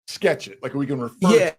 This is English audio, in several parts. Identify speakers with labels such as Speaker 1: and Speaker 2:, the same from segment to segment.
Speaker 1: sketch it. Like we can refer
Speaker 2: Yeah,
Speaker 1: to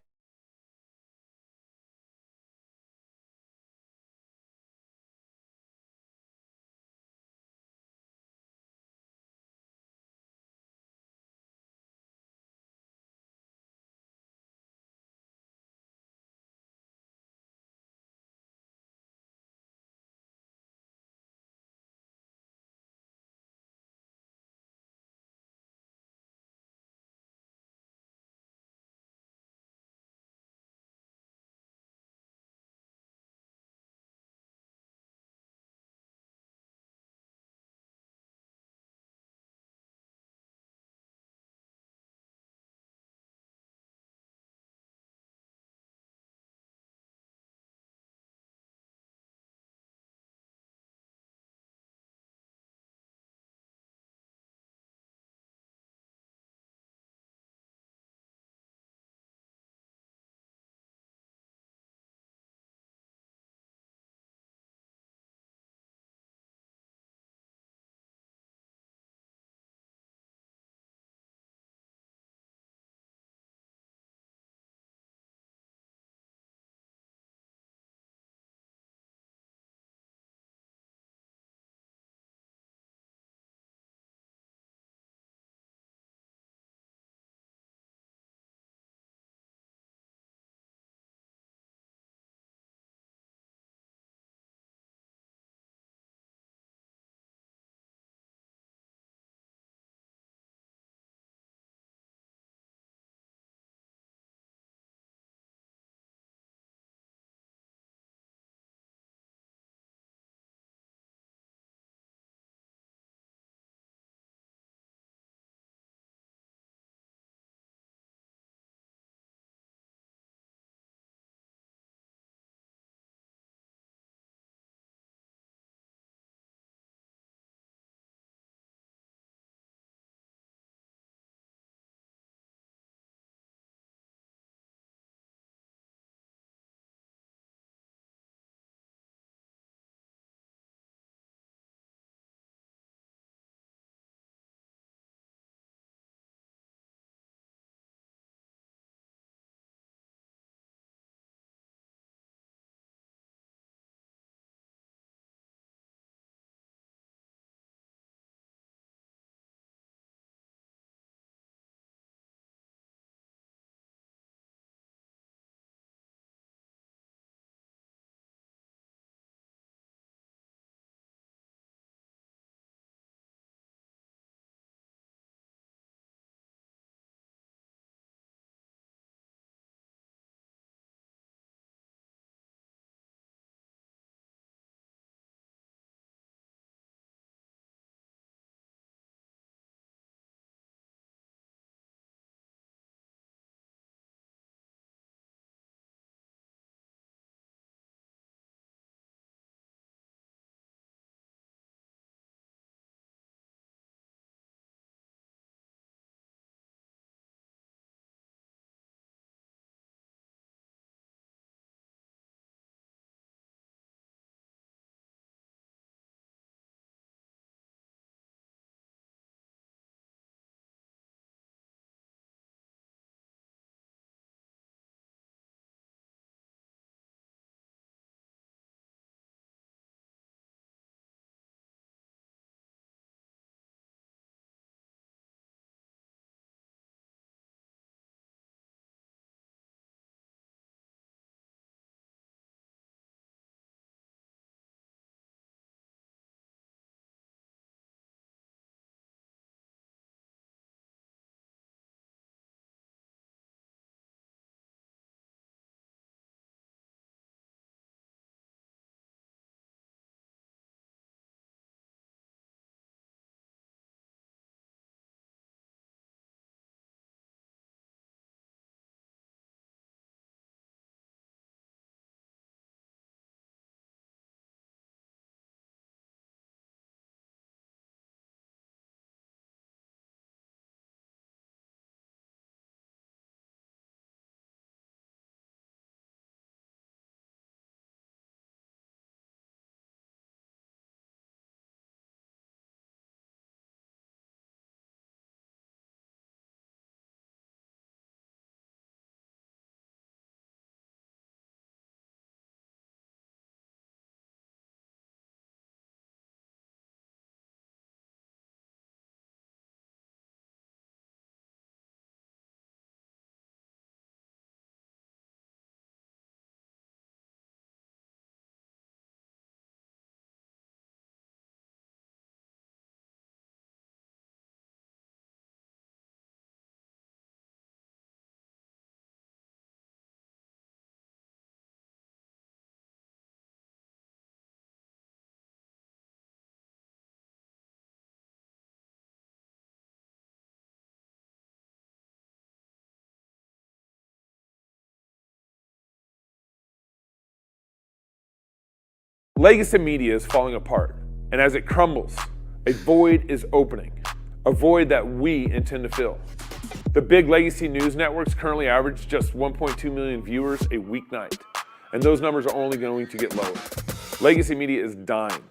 Speaker 2: Legacy media is falling apart, and as it crumbles, a void is opening, a void that we intend to fill. The big legacy news networks currently average just 1.2 million viewers a weeknight, and those numbers are only going to get lower. Legacy media is dying,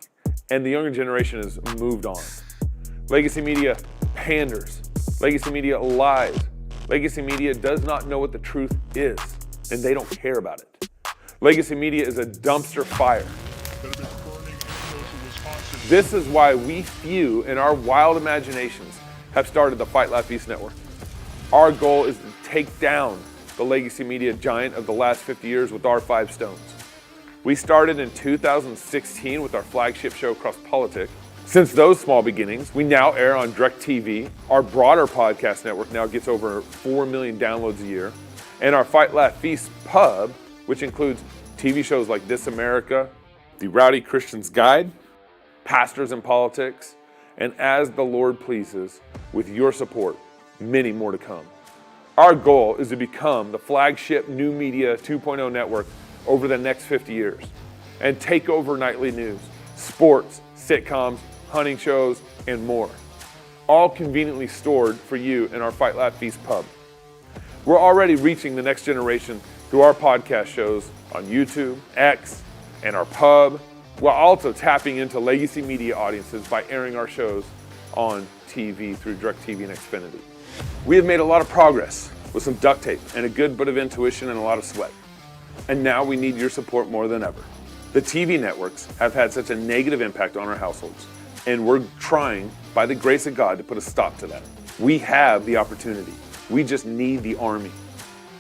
Speaker 2: and the younger generation has moved on. Legacy media panders. Legacy media lies. Legacy media does not know what the truth is, and they don't care about it. Legacy media is a dumpster fire. This is why we few in our wild imaginations have started the Fight Laugh Feast Network. Our goal is to take down the legacy media giant of the last 50 years with our 5 stones. We started in 2016 with our flagship show, Cross Politic. Since those small beginnings, we now air on DirecTV. Our broader podcast network now gets over 4 million downloads a year. And our Fight Laugh Feast pub, which includes TV shows like This America, The Rowdy Christian's Guide, Pastors in Politics, and As the Lord Pleases, with your support, many more to come. Our goal is to become the flagship new media 2.0 network over the next 50 years and take over nightly news, sports, sitcoms, hunting shows, and more, all conveniently stored for you in our Fight Laugh Feast pub. We're already reaching the next generation through our podcast shows on YouTube, X, and our pub, while also tapping into legacy media audiences by airing our shows on TV through DirecTV and Xfinity. We have made a lot of progress with some duct tape and a good bit of intuition and a lot of sweat. And now we need your support more than ever. The TV networks have had such a negative impact on our households, and we're trying, by the grace of God, to put a stop to that. We have the opportunity. We just need the army.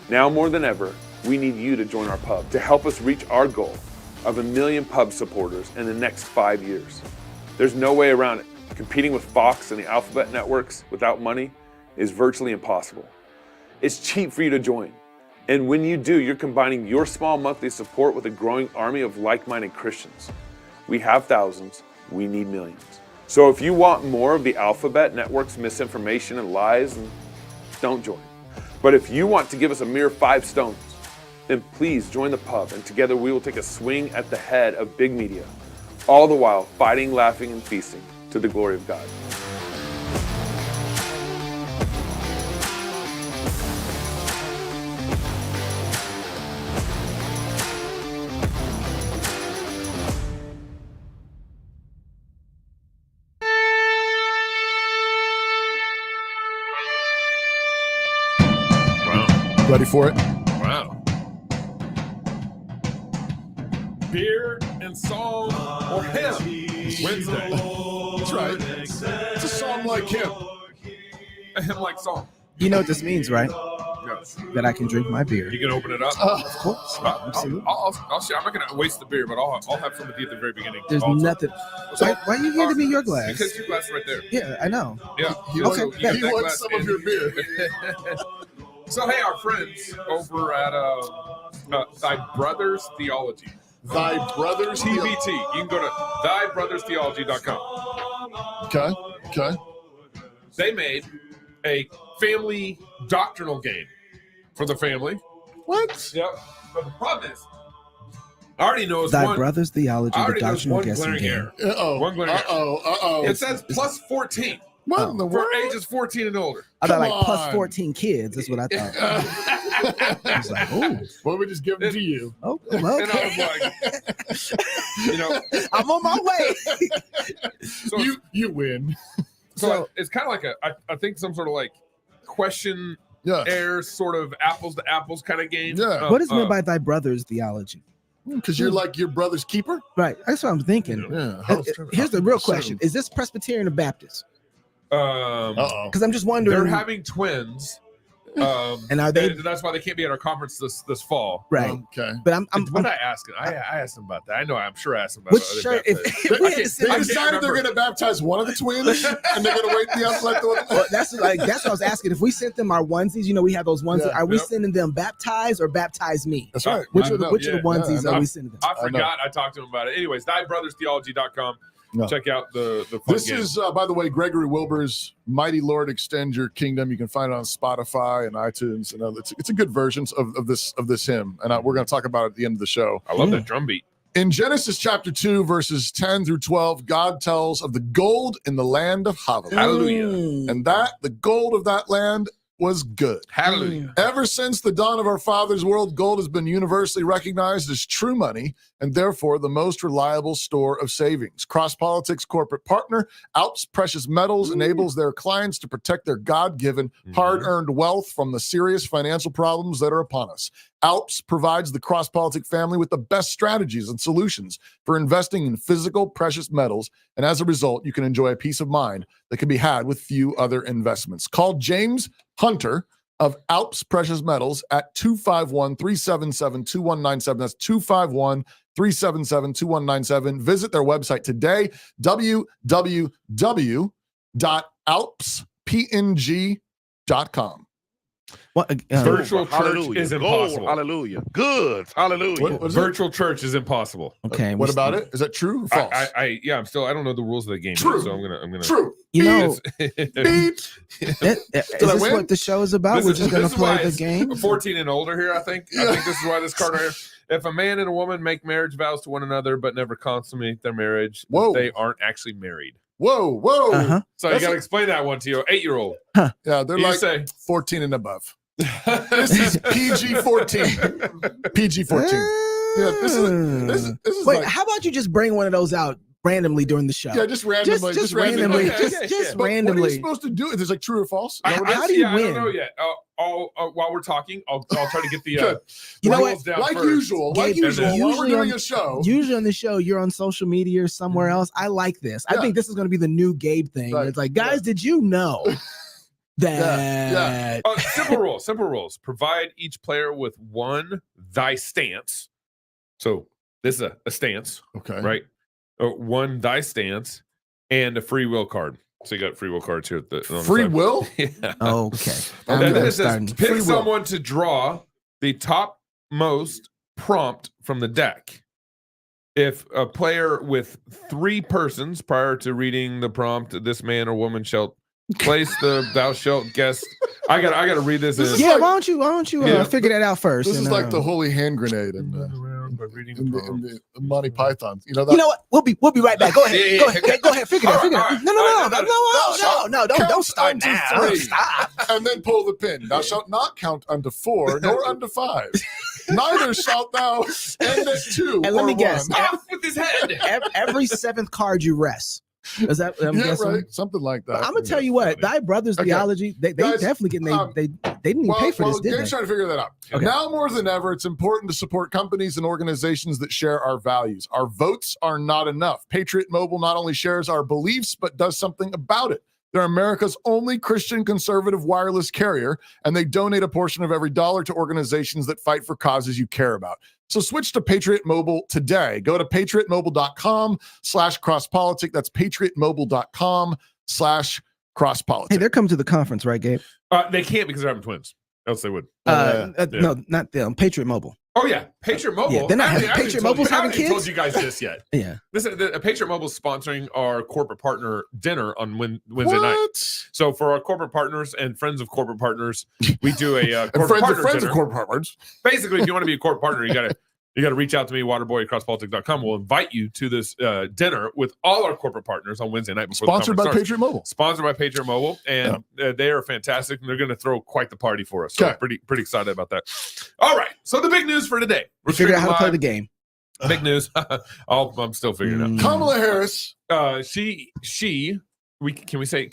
Speaker 2: Now more than ever, we need you to join our pub to help us reach our goal of 1 million pub supporters in the next 5 years. There's no way around it. Competing with Fox and the Alphabet networks without money is virtually impossible. It's cheap for you to join. And when you do, you're combining your small monthly support with a growing army of like-minded Christians. We have thousands, we need millions. So if you want more of the Alphabet network's misinformation and lies, then don't join. But if you want to give us a mere 5 stones, then please join the pub, and together we will take a swing at the head of big media, all the while fighting, laughing, and feasting to the glory of God.
Speaker 1: Wow. Ready for it?
Speaker 2: Wow. Beer and song or hymn Wednesday.
Speaker 1: That's right. It's a song like him.
Speaker 2: A hymn like song.
Speaker 3: You know what this means, right?
Speaker 2: Yes.
Speaker 3: That I can drink my beer.
Speaker 2: You can open it up.
Speaker 3: Of course. Absolutely.
Speaker 2: I'll share. I'm not going to waste the beer, but I'll have some with you at the very beginning.
Speaker 3: There's
Speaker 2: also.
Speaker 3: nothing. Why are you handing me your glass?
Speaker 2: Because your glass is right there.
Speaker 3: Yeah, I know.
Speaker 2: Yeah.
Speaker 1: He
Speaker 3: Okay.
Speaker 1: wants some of your beer.
Speaker 2: So, hey, our friends over at Thy Brothers Theology.
Speaker 1: Thy Brothers
Speaker 2: TBT. You can go to thybrotherstheology.com.
Speaker 1: Okay.
Speaker 2: They made a family doctrinal game for the family.
Speaker 1: What?
Speaker 2: Yep. But the problem is, I already know it's
Speaker 3: Thy
Speaker 2: one.
Speaker 3: Brothers Theology,
Speaker 2: I
Speaker 3: the
Speaker 2: already know it's
Speaker 3: doctrinal
Speaker 2: one
Speaker 3: guessing
Speaker 2: glaring
Speaker 3: game.
Speaker 2: error.
Speaker 1: Uh-oh.
Speaker 2: One glaring error.
Speaker 1: Uh-oh.
Speaker 2: It says plus 14
Speaker 1: What in the
Speaker 2: for
Speaker 1: world?
Speaker 2: ages 14 and older.
Speaker 3: I thought
Speaker 1: Come
Speaker 3: like plus
Speaker 1: on.
Speaker 3: 14 kids. That's what I thought. I was like, oh,
Speaker 1: Well, we just give them to you.
Speaker 3: well,
Speaker 2: And I
Speaker 3: okay.
Speaker 2: was like,
Speaker 3: I'm on my way.
Speaker 2: so,
Speaker 1: You win.
Speaker 2: so it's kind of like I think some sort of like question
Speaker 1: Yeah.
Speaker 2: error, sort of apples to apples kind of game.
Speaker 1: Yeah.
Speaker 3: What is meant by Thy Brothers Theology?
Speaker 1: Because you're like your brother's keeper?
Speaker 3: Right. That's what I'm thinking.
Speaker 1: Yeah.
Speaker 3: Here's the real question. Is this Presbyterian or Baptist?
Speaker 1: Uh-oh.
Speaker 3: Because I'm just wondering.
Speaker 2: They're having twins.
Speaker 3: And are they-
Speaker 2: and that's why they can't be at our conference this fall.
Speaker 3: Right.
Speaker 1: Okay.
Speaker 3: But I'm
Speaker 2: What did I ask him? I asked him about that. I know. I'm sure I asked him about
Speaker 3: which
Speaker 2: other
Speaker 3: shirt?
Speaker 2: baptisms.
Speaker 3: If we had to
Speaker 1: They
Speaker 3: sit
Speaker 2: I can't
Speaker 1: decided they're
Speaker 2: remember.
Speaker 1: going to baptize one of the twins, and they're going to wait the other like the one.
Speaker 3: well, that's what I was asking. If we sent them our onesies, we have those onesies.
Speaker 1: Yeah,
Speaker 3: Are we
Speaker 2: yep.
Speaker 3: sending them baptize or baptize me?
Speaker 1: That's right.
Speaker 3: Which
Speaker 1: I
Speaker 3: are the
Speaker 1: know.
Speaker 3: onesies
Speaker 1: I
Speaker 3: are
Speaker 1: know.
Speaker 3: we sending them?
Speaker 2: I forgot. I talked to him about it. Anyways, thybrotherstheology.com.
Speaker 1: No.
Speaker 2: Check out the fun
Speaker 1: This
Speaker 2: game.
Speaker 1: is, by the way, Gregory Wilbur's Mighty Lord Extend Your Kingdom. You can find it on Spotify and iTunes. And it's a good version of this hymn. And we're going to talk about it at the end of the show.
Speaker 2: I love that drum beat.
Speaker 1: In Genesis chapter 2, verses 10 through 12, God tells of the gold in the land of Havilah.
Speaker 4: Hallelujah.
Speaker 1: And the gold of that land was good.
Speaker 4: Hallelujah.
Speaker 1: Ever since the dawn of our father's world, gold has been universally recognized as true money and therefore the most reliable store of savings. Cross Politics corporate partner Alps Precious Metals enables their clients to protect their God-given, hard-earned wealth from the serious financial problems that are upon us. Alps provides the Cross Politic family with the best strategies and solutions for investing in physical precious metals, and as a result, you can enjoy a peace of mind that can be had with few other investments. Call James Hunter of Alps Precious Metals at 251-377-2197. That's 251-377-2197. Visit their website today, www.alpspng.com.
Speaker 2: Virtual church
Speaker 4: Hallelujah.
Speaker 2: is
Speaker 4: Gold.
Speaker 2: impossible.
Speaker 4: Hallelujah. Good. Hallelujah.
Speaker 1: What is it?
Speaker 2: Virtual church is impossible.
Speaker 3: Okay.
Speaker 1: What about it? Is that true or false?
Speaker 2: I don't know the rules of the game.
Speaker 1: True.
Speaker 2: So I'm gonna.
Speaker 1: True.
Speaker 3: You know,
Speaker 1: Beep.
Speaker 3: is
Speaker 1: Did I
Speaker 3: this
Speaker 1: win?
Speaker 3: what the show is about? We're just going to play the game?
Speaker 2: 14 and older here, I think. I think this is why this card right here. If a man and a woman make marriage vows to one another but never consummate their marriage,
Speaker 1: Whoa.
Speaker 2: they aren't actually married.
Speaker 1: Whoa.
Speaker 3: Uh-huh.
Speaker 2: So you got to explain that one to your 8-year-old.
Speaker 1: Yeah, they're
Speaker 2: You
Speaker 1: like
Speaker 2: say
Speaker 1: 14 and above. This is PG-14. PG-14. Yeah, this is
Speaker 3: Wait,
Speaker 1: like,
Speaker 3: how about you just bring one of those out randomly during the show?
Speaker 1: yeah, just randomly.
Speaker 3: just randomly.
Speaker 2: Okay,
Speaker 3: Just
Speaker 2: yeah.
Speaker 3: just
Speaker 1: But what are you
Speaker 3: randomly.
Speaker 1: supposed to do? Is this like true or false?
Speaker 3: How do you
Speaker 2: I
Speaker 3: win?
Speaker 2: don't know yet. While we're talking, I'll try to get the
Speaker 1: Good.
Speaker 3: You know
Speaker 2: rules down
Speaker 1: Like
Speaker 2: first.
Speaker 1: usual,
Speaker 3: Gabe,
Speaker 1: while we're
Speaker 3: usually
Speaker 1: doing
Speaker 3: on-
Speaker 1: a show.
Speaker 3: Usually on the show, you're on social media or somewhere else. I like this. I
Speaker 1: Yeah.
Speaker 3: think this is going to be the new Gabe thing.
Speaker 1: Right.
Speaker 3: It's like, guys, did you know that?
Speaker 2: Simple rules. Provide each player with one thy stance. So this is a stance,
Speaker 1: Okay.
Speaker 2: right? One thy stance and a free will card. So you got free will cards here. On the
Speaker 1: Free
Speaker 2: side.
Speaker 1: will?
Speaker 2: Yeah.
Speaker 3: Okay.
Speaker 2: And
Speaker 3: I'm
Speaker 2: then it says
Speaker 3: starting.
Speaker 2: pick
Speaker 1: Free will.
Speaker 2: someone to draw the topmost prompt from the deck. If a player with 3 persons prior to reading the prompt, this man or woman shall place the thou shalt guess. I gotta read this.
Speaker 1: This is
Speaker 3: Yeah,
Speaker 1: like-
Speaker 3: why don't you
Speaker 2: Yeah.
Speaker 3: figure that out first?
Speaker 1: This is
Speaker 3: and,
Speaker 1: like the holy hand grenade in the Monty Python. You know that?
Speaker 3: You know what? We'll be right back. Go ahead.
Speaker 2: Yeah,
Speaker 3: Go
Speaker 2: yeah.
Speaker 3: ahead. Go ahead. Figure it out. Figure it
Speaker 2: All
Speaker 3: out.
Speaker 2: right.
Speaker 3: No. Don't start
Speaker 1: unto
Speaker 3: now.
Speaker 1: 3.
Speaker 3: Stop.
Speaker 1: And then pull the pin. Thou shalt not count unto 4, nor unto 5. Neither shalt thou end at 2
Speaker 3: And let
Speaker 1: or
Speaker 3: me guess.
Speaker 1: 1.
Speaker 2: Off with his head.
Speaker 3: Every 7th card you rest. Is that? I'm
Speaker 1: Yeah,
Speaker 3: guessing.
Speaker 1: right. Something like that.
Speaker 3: I'm gonna tell you what. Thy brothers'
Speaker 1: Okay.
Speaker 3: theology. They
Speaker 1: Guys,
Speaker 3: definitely getting. They didn't even pay for this, did
Speaker 1: Gabe's
Speaker 3: they?
Speaker 1: trying to figure that out.
Speaker 3: Okay.
Speaker 1: Now more than ever, it's important to support companies and organizations that share our values. Our votes are not enough. Patriot Mobile not only shares our beliefs, but does something about it. They're America's only Christian conservative wireless carrier, and they donate a portion of every dollar to organizations that fight for causes you care about. So switch to Patriot Mobile today. Go to patriotmobile.com/crosspolitic. That's patriotmobile.com/crosspolitic.
Speaker 3: Hey, they're coming to the conference, right, Gabe?
Speaker 2: They can't because they're having twins. Else they would.
Speaker 3: No, not them. Patriot Mobile.
Speaker 2: Oh yeah, Patriot Mobile.
Speaker 3: Yeah, they're not
Speaker 2: I
Speaker 3: having-
Speaker 2: haven't
Speaker 3: Patriot
Speaker 2: told
Speaker 3: Mobile's
Speaker 2: you- I
Speaker 3: having
Speaker 2: haven't
Speaker 3: kids?
Speaker 2: told you guys this yet.
Speaker 3: Yeah.
Speaker 2: Patriot Mobile's sponsoring our corporate partner dinner on Wednesday night.
Speaker 1: What?
Speaker 2: So for our corporate partners and friends of corporate partners, we do a
Speaker 1: And
Speaker 2: corporate partner
Speaker 1: friends
Speaker 2: dinner.
Speaker 1: of corporate partners.
Speaker 2: Basically, if you want to be a corporate partner, you gotta reach out to me, waterboy@crosspolitic.com. We'll invite you to this dinner with all our corporate partners on Wednesday night before
Speaker 1: Sponsored
Speaker 2: the
Speaker 1: by
Speaker 2: conference
Speaker 1: Patriot Mobile.
Speaker 2: Sponsored by Patriot Mobile, and they are fantastic, and they're going to throw quite the party for us. So
Speaker 1: Okay.
Speaker 2: pretty excited about that. All right, so the big news for today. We're
Speaker 3: Figure out how to play
Speaker 2: live.
Speaker 3: the game.
Speaker 2: Big news. I'm still figuring it
Speaker 1: Kamala Harris.
Speaker 2: out. Can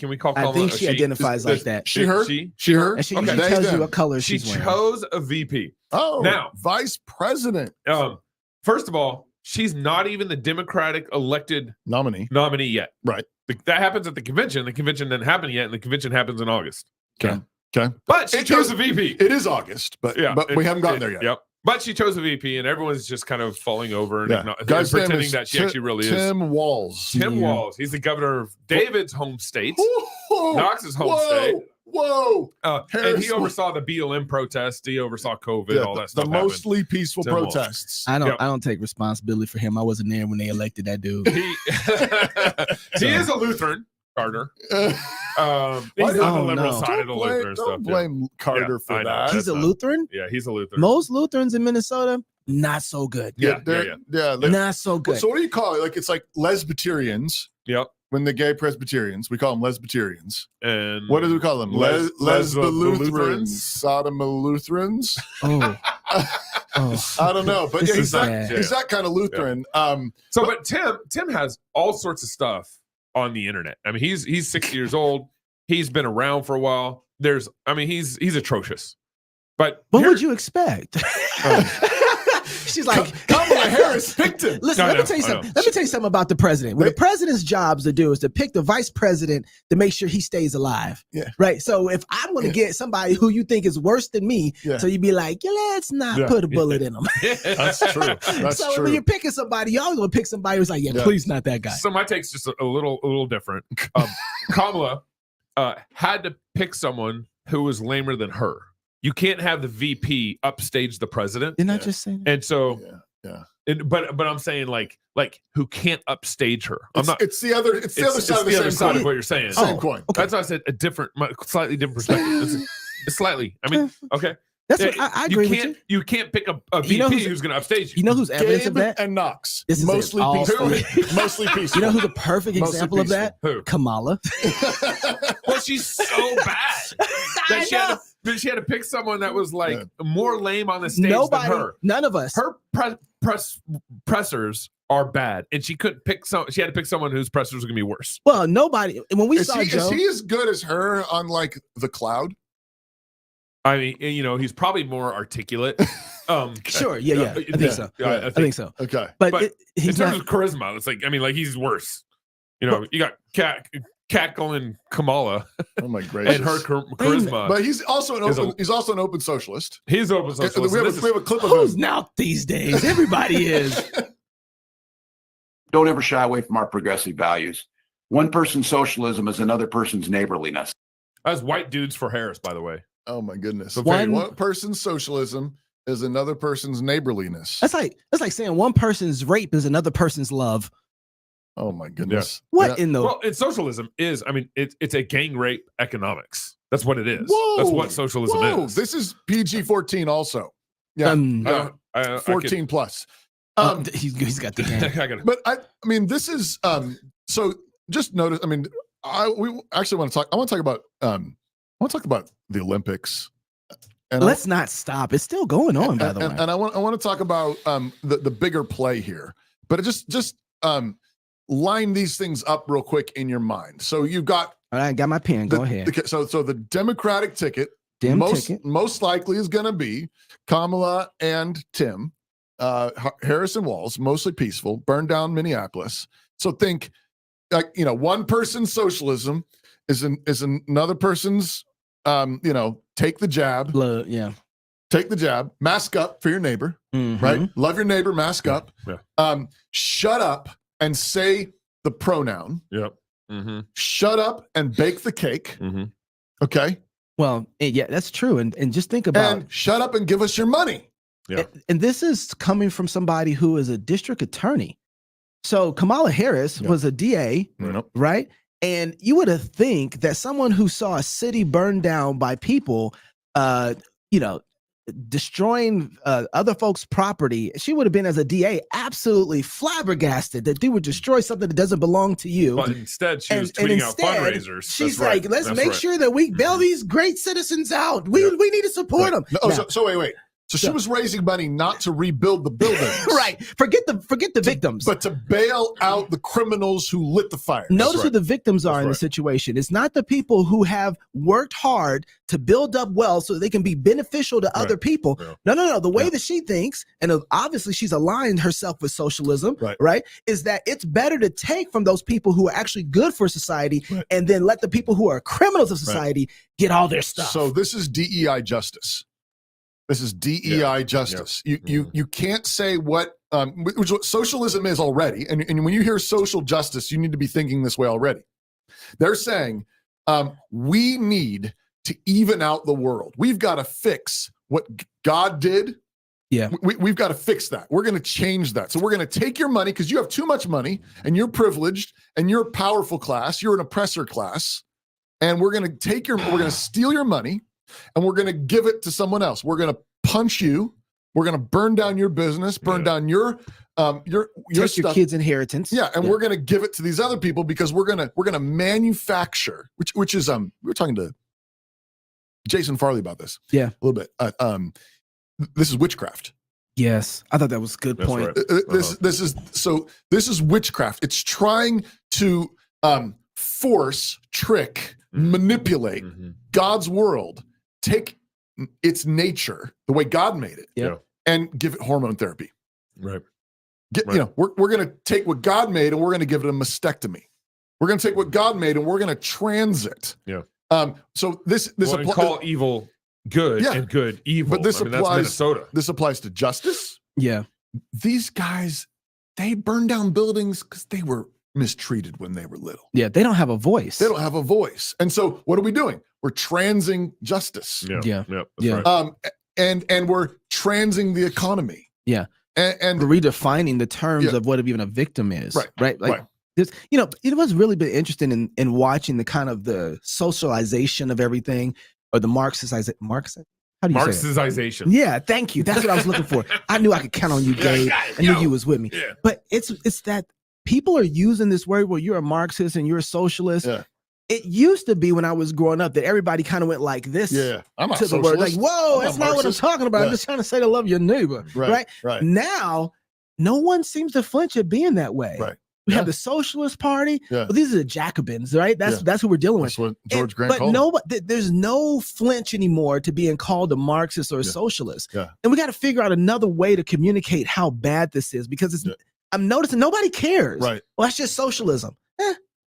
Speaker 2: we call
Speaker 3: I
Speaker 2: Kamala?
Speaker 3: think she identifies like that.
Speaker 1: She, her?
Speaker 2: She
Speaker 1: She, her?
Speaker 3: And she
Speaker 2: Okay.
Speaker 3: usually
Speaker 1: They,
Speaker 3: tells
Speaker 1: them.
Speaker 3: you what color
Speaker 2: she
Speaker 3: she's wearing.
Speaker 2: chose a VP.
Speaker 1: Oh,
Speaker 2: Now-
Speaker 1: vice president
Speaker 2: First of all, she's not even the Democratic elected
Speaker 1: nominee.
Speaker 2: nominee yet.
Speaker 1: Right.
Speaker 2: That happens at the convention. The convention didn't happen yet, and the convention happens in August.
Speaker 1: Okay.
Speaker 2: But she
Speaker 1: It
Speaker 2: chose
Speaker 1: is-
Speaker 2: a VP.
Speaker 1: It is August, but
Speaker 2: Yeah,
Speaker 1: we haven't gotten there yet.
Speaker 2: Yep. But she chose a VP, and everyone's just kind of falling over and,
Speaker 1: Yeah.
Speaker 2: and
Speaker 1: Guy's name
Speaker 2: pretending
Speaker 1: is
Speaker 2: that she
Speaker 1: Ti-
Speaker 2: actually really is.
Speaker 1: Tim Walz.
Speaker 2: Tim
Speaker 3: Yeah.
Speaker 2: Walz. He's the governor of David's home state,
Speaker 1: Whoa,
Speaker 2: Knox's home state.
Speaker 1: Whoa.
Speaker 2: And
Speaker 1: Harris-
Speaker 2: he oversaw the BLM protests. He oversaw COVID, all that stuff.
Speaker 1: the
Speaker 2: happened.
Speaker 1: mostly peaceful
Speaker 2: Tim Walz.
Speaker 1: protests.
Speaker 3: I don't.
Speaker 2: Yep.
Speaker 3: I don't take responsibility for him. I wasn't there when they elected that dude.
Speaker 2: He is a Lutheran, Carter. He's
Speaker 1: Why
Speaker 2: on the
Speaker 3: don't-
Speaker 2: liberal
Speaker 3: no.
Speaker 2: side of the Lutheran
Speaker 1: Don't
Speaker 2: stuff.
Speaker 1: blame Carter
Speaker 2: Yeah, I
Speaker 1: for
Speaker 2: know.
Speaker 1: that.
Speaker 3: He's a
Speaker 2: not-
Speaker 3: Lutheran.
Speaker 2: Yeah, he's a Lutheran.
Speaker 3: Most Lutherans in Minnesota not so good.
Speaker 1: Yeah.
Speaker 3: Not so good.
Speaker 1: So what do you call it? Like it's like lesbiterians.
Speaker 2: Yep.
Speaker 1: When the gay Presbyterians, we call them lesbiterians.
Speaker 2: And
Speaker 1: What do we call them?
Speaker 2: Lesbotherans?
Speaker 1: Sodomolutherans?
Speaker 3: Oh.
Speaker 1: I don't know, but yeah, he's
Speaker 3: sad.
Speaker 1: that kind of Lutheran.
Speaker 2: But Tim has all sorts of stuff on the internet. I mean, he's 60 years old. He's been around for a while. He's atrocious. But
Speaker 3: what would you expect? She's like,
Speaker 1: Kamala Harris picked him.
Speaker 3: Listen, let me tell you something. Let me tell you something about the president. What the president's jobs to do is to pick the vice president to make sure he stays alive.
Speaker 1: Yeah.
Speaker 3: Right. So if I'm going to get somebody who you think is worse than me, so you'd be like, let's not put a bullet in him.
Speaker 1: That's true. That's true.
Speaker 3: When you're picking somebody, you always want to pick somebody who's like, please not that guy.
Speaker 2: So my take's just a little different. Kamala had to pick someone who was lamer than her. You can't have the VP upstage the president.
Speaker 3: You're not just saying that?
Speaker 2: And so, but I'm saying like who can't upstage her.
Speaker 1: It's the other side
Speaker 2: of what you're saying.
Speaker 1: Same coin.
Speaker 3: Okay.
Speaker 2: That's why I said slightly different perspective. It's slightly. I mean, okay.
Speaker 3: That's what I agree with you.
Speaker 2: You can't pick a VP who's going to upstage you.
Speaker 3: You know who's evidence of that?
Speaker 1: And Knox.
Speaker 3: This is
Speaker 1: mostly peaceful. Mostly peaceful.
Speaker 3: You know who's a perfect example of that?
Speaker 2: Who?
Speaker 3: Kamala.
Speaker 2: Well, she's so bad that she had to pick someone that was like more lame on the stage than her.
Speaker 3: None of us.
Speaker 2: Her pressers are bad, and she couldn't pick she had to pick someone whose pressers were going to be worse.
Speaker 3: Well, nobody. When we saw Joe,
Speaker 1: is he as good as her on like The Cloud?
Speaker 2: I mean, he's probably more articulate.
Speaker 3: Sure, yeah. I think so. I think so.
Speaker 1: Okay,
Speaker 3: but
Speaker 2: in terms of charisma, it's like he's worse. You got cackling Kamala.
Speaker 1: Oh my gracious!
Speaker 2: And her charisma.
Speaker 1: But he's also an open socialist.
Speaker 2: He's open socialist.
Speaker 1: We have a clip of
Speaker 3: who's
Speaker 1: him.
Speaker 3: now these days? Everybody is.
Speaker 5: Don't ever shy away from our progressive values. One person's socialism is another person's neighborliness.
Speaker 2: That's white dudes for Harris, by the way.
Speaker 1: Oh my goodness!
Speaker 3: Okay.
Speaker 1: One person's socialism is another person's neighborliness.
Speaker 3: That's like saying one person's rape is another person's love.
Speaker 1: Oh my goodness!
Speaker 3: Yeah. What in the?
Speaker 2: Well, socialism is. I mean, it's a gang rape economics. That's what it is.
Speaker 1: Whoa,
Speaker 2: that's what socialism is.
Speaker 1: This is PG-14 also. Yeah, 14 plus.
Speaker 3: He's got the game.
Speaker 1: But I mean, this is so. Just notice. I mean, we actually want to talk. I want to talk about the Olympics. And
Speaker 3: let's not stop. It's still going on, by the way.
Speaker 1: And I want to talk about the bigger play here. But just line these things up real quick in your mind. So you've got.
Speaker 3: All right, I got my pen. Go ahead.
Speaker 1: So the Democratic ticket most likely is going to be Kamala and Tim, Harris and Walz, mostly peaceful, burn down Minneapolis. So think, one person's socialism is another person's, take the jab. Take the jab, mask up for your neighbor, right? Love your neighbor, mask up.
Speaker 2: Yeah.
Speaker 1: Shut up and say the pronoun.
Speaker 2: Yep. Mm-hmm.
Speaker 1: Shut up and bake the cake.
Speaker 2: Mm-hmm.
Speaker 1: Okay.
Speaker 3: Well, yeah, that's true. And just think about.
Speaker 1: And shut up and give us your money.
Speaker 2: Yeah.
Speaker 3: And this is coming from somebody who is a district attorney. So Kamala Harris was a DA, right? And you would have think that someone who saw a city burned down by people, destroying other folks' property, she would have been, as a DA, absolutely flabbergasted that they would destroy something that doesn't belong to you.
Speaker 2: But instead, she was tweeting out fundraisers.
Speaker 3: She's like, let's make sure that we bail these great citizens out. We need to support them.
Speaker 1: No, so wait. So she was raising money not to rebuild the buildings.
Speaker 3: Right. Forget the victims.
Speaker 1: But to bail out the criminals who lit the fire.
Speaker 3: Notice who the victims are in the situation. It's not the people who have worked hard to build up wealth so they can be beneficial to other people. Yeah. No. The way that she thinks, and obviously she's aligned herself with socialism, right? Is that it's better to take from those people who are actually good for society and then let the people who are criminals of society get all their stuff.
Speaker 1: So this is DEI justice. This is DEI justice. You can't say what socialism is already. And when you hear social justice, you need to be thinking this way already. They're saying we need to even out the world. We've got to fix what God did.
Speaker 3: Yeah,
Speaker 1: we've got to fix that. We're going to change that. So we're going to take your money because you have too much money and you're privileged and you're a powerful class. You're an oppressor class. And we're going to steal your money. And we're going to give it to someone else. We're going to punch you We're going to burn down your business, burn down your
Speaker 3: Take
Speaker 1: stuff.
Speaker 3: your kids' inheritance.
Speaker 1: Yeah, and we're going to give it to these other people because we're going to manufacture, which is we were talking to Jason Farley about this.
Speaker 3: Yeah,
Speaker 1: a little bit. This is witchcraft.
Speaker 3: Yes, I thought that was a good point.
Speaker 2: Right.
Speaker 1: This is witchcraft. It's trying to force, trick, manipulate God's world, take its nature, the way God made it, and give it hormone therapy.
Speaker 2: Right.
Speaker 1: We're going to take what God made and we're going to give it a mastectomy. We're going to take what God made and we're going to trans it.
Speaker 2: Yeah.
Speaker 1: So this
Speaker 2: and call evil good and good evil.
Speaker 1: But this
Speaker 2: that's Minnesota.
Speaker 1: This applies to justice.
Speaker 3: Yeah.
Speaker 1: These guys, they burn down buildings because they were mistreated when they were little.
Speaker 3: Yeah, they don't have a voice.
Speaker 1: They don't have a voice. And so what are we doing? We're transing justice.
Speaker 3: Yeah.
Speaker 2: Right.
Speaker 1: And we're transing the economy.
Speaker 3: Yeah.
Speaker 1: And
Speaker 3: we're redefining the terms of what even a victim is. Right. Like this, it was really been interesting in watching the kind of the socialization of everything, or the Marxization. How do you say it?
Speaker 2: Marxization.
Speaker 3: Yeah, thank you. That's what I was looking for. I knew I could count on you, Gabe. I knew you was with me.
Speaker 2: Yeah.
Speaker 3: But it's that people are using this word where you're a Marxist and you're a socialist.
Speaker 1: Yeah.
Speaker 3: It used to be when I was growing up that everybody kind of went like this
Speaker 1: I'm a
Speaker 3: to the word. Like,
Speaker 1: socialist.
Speaker 3: whoa, that's not what I'm talking about. I'm just trying to say to love your neighbor. Right. Now, no one seems to flinch at being that way.
Speaker 1: Right.
Speaker 3: We have the Socialist Party.
Speaker 1: Yeah.
Speaker 3: Well, these are the Jacobins, right? That's who we're dealing with.
Speaker 1: That's what George Grant
Speaker 3: but
Speaker 1: called them.
Speaker 3: there's no flinch anymore to being called a Marxist or a socialist.
Speaker 1: Yeah.
Speaker 3: And we got to figure out another way to communicate how bad this is, because I'm noticing nobody cares.
Speaker 1: Right.
Speaker 3: Well, that's just socialism.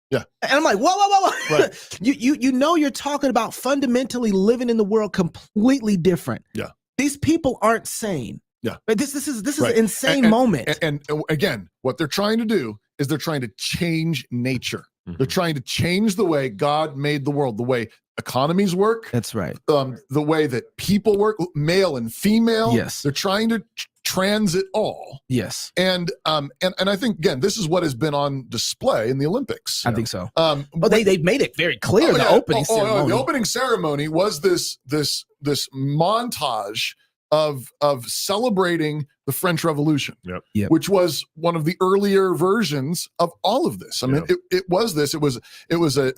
Speaker 1: Yeah.
Speaker 3: And I'm like, whoa.
Speaker 1: Right.
Speaker 3: You're talking about fundamentally living in the world completely different.
Speaker 1: Yeah.
Speaker 3: These people aren't sane.
Speaker 1: Yeah.
Speaker 3: But this is an insane moment.
Speaker 1: And again, what they're trying to do is they're trying to change nature. They're trying to change the way God made the world, the way economies work.
Speaker 3: That's right.
Speaker 1: The way that people work, male and female.
Speaker 3: Yes.
Speaker 1: They're trying to transit all.
Speaker 3: Yes.
Speaker 1: And I think, again, this is what has been on display in the Olympics.
Speaker 3: I think so.
Speaker 1: Well,
Speaker 3: they made it very clear in the opening ceremony.
Speaker 1: The opening ceremony was this montage of celebrating the French Revolution, which was one of the earlier versions of all of this. I mean, it was a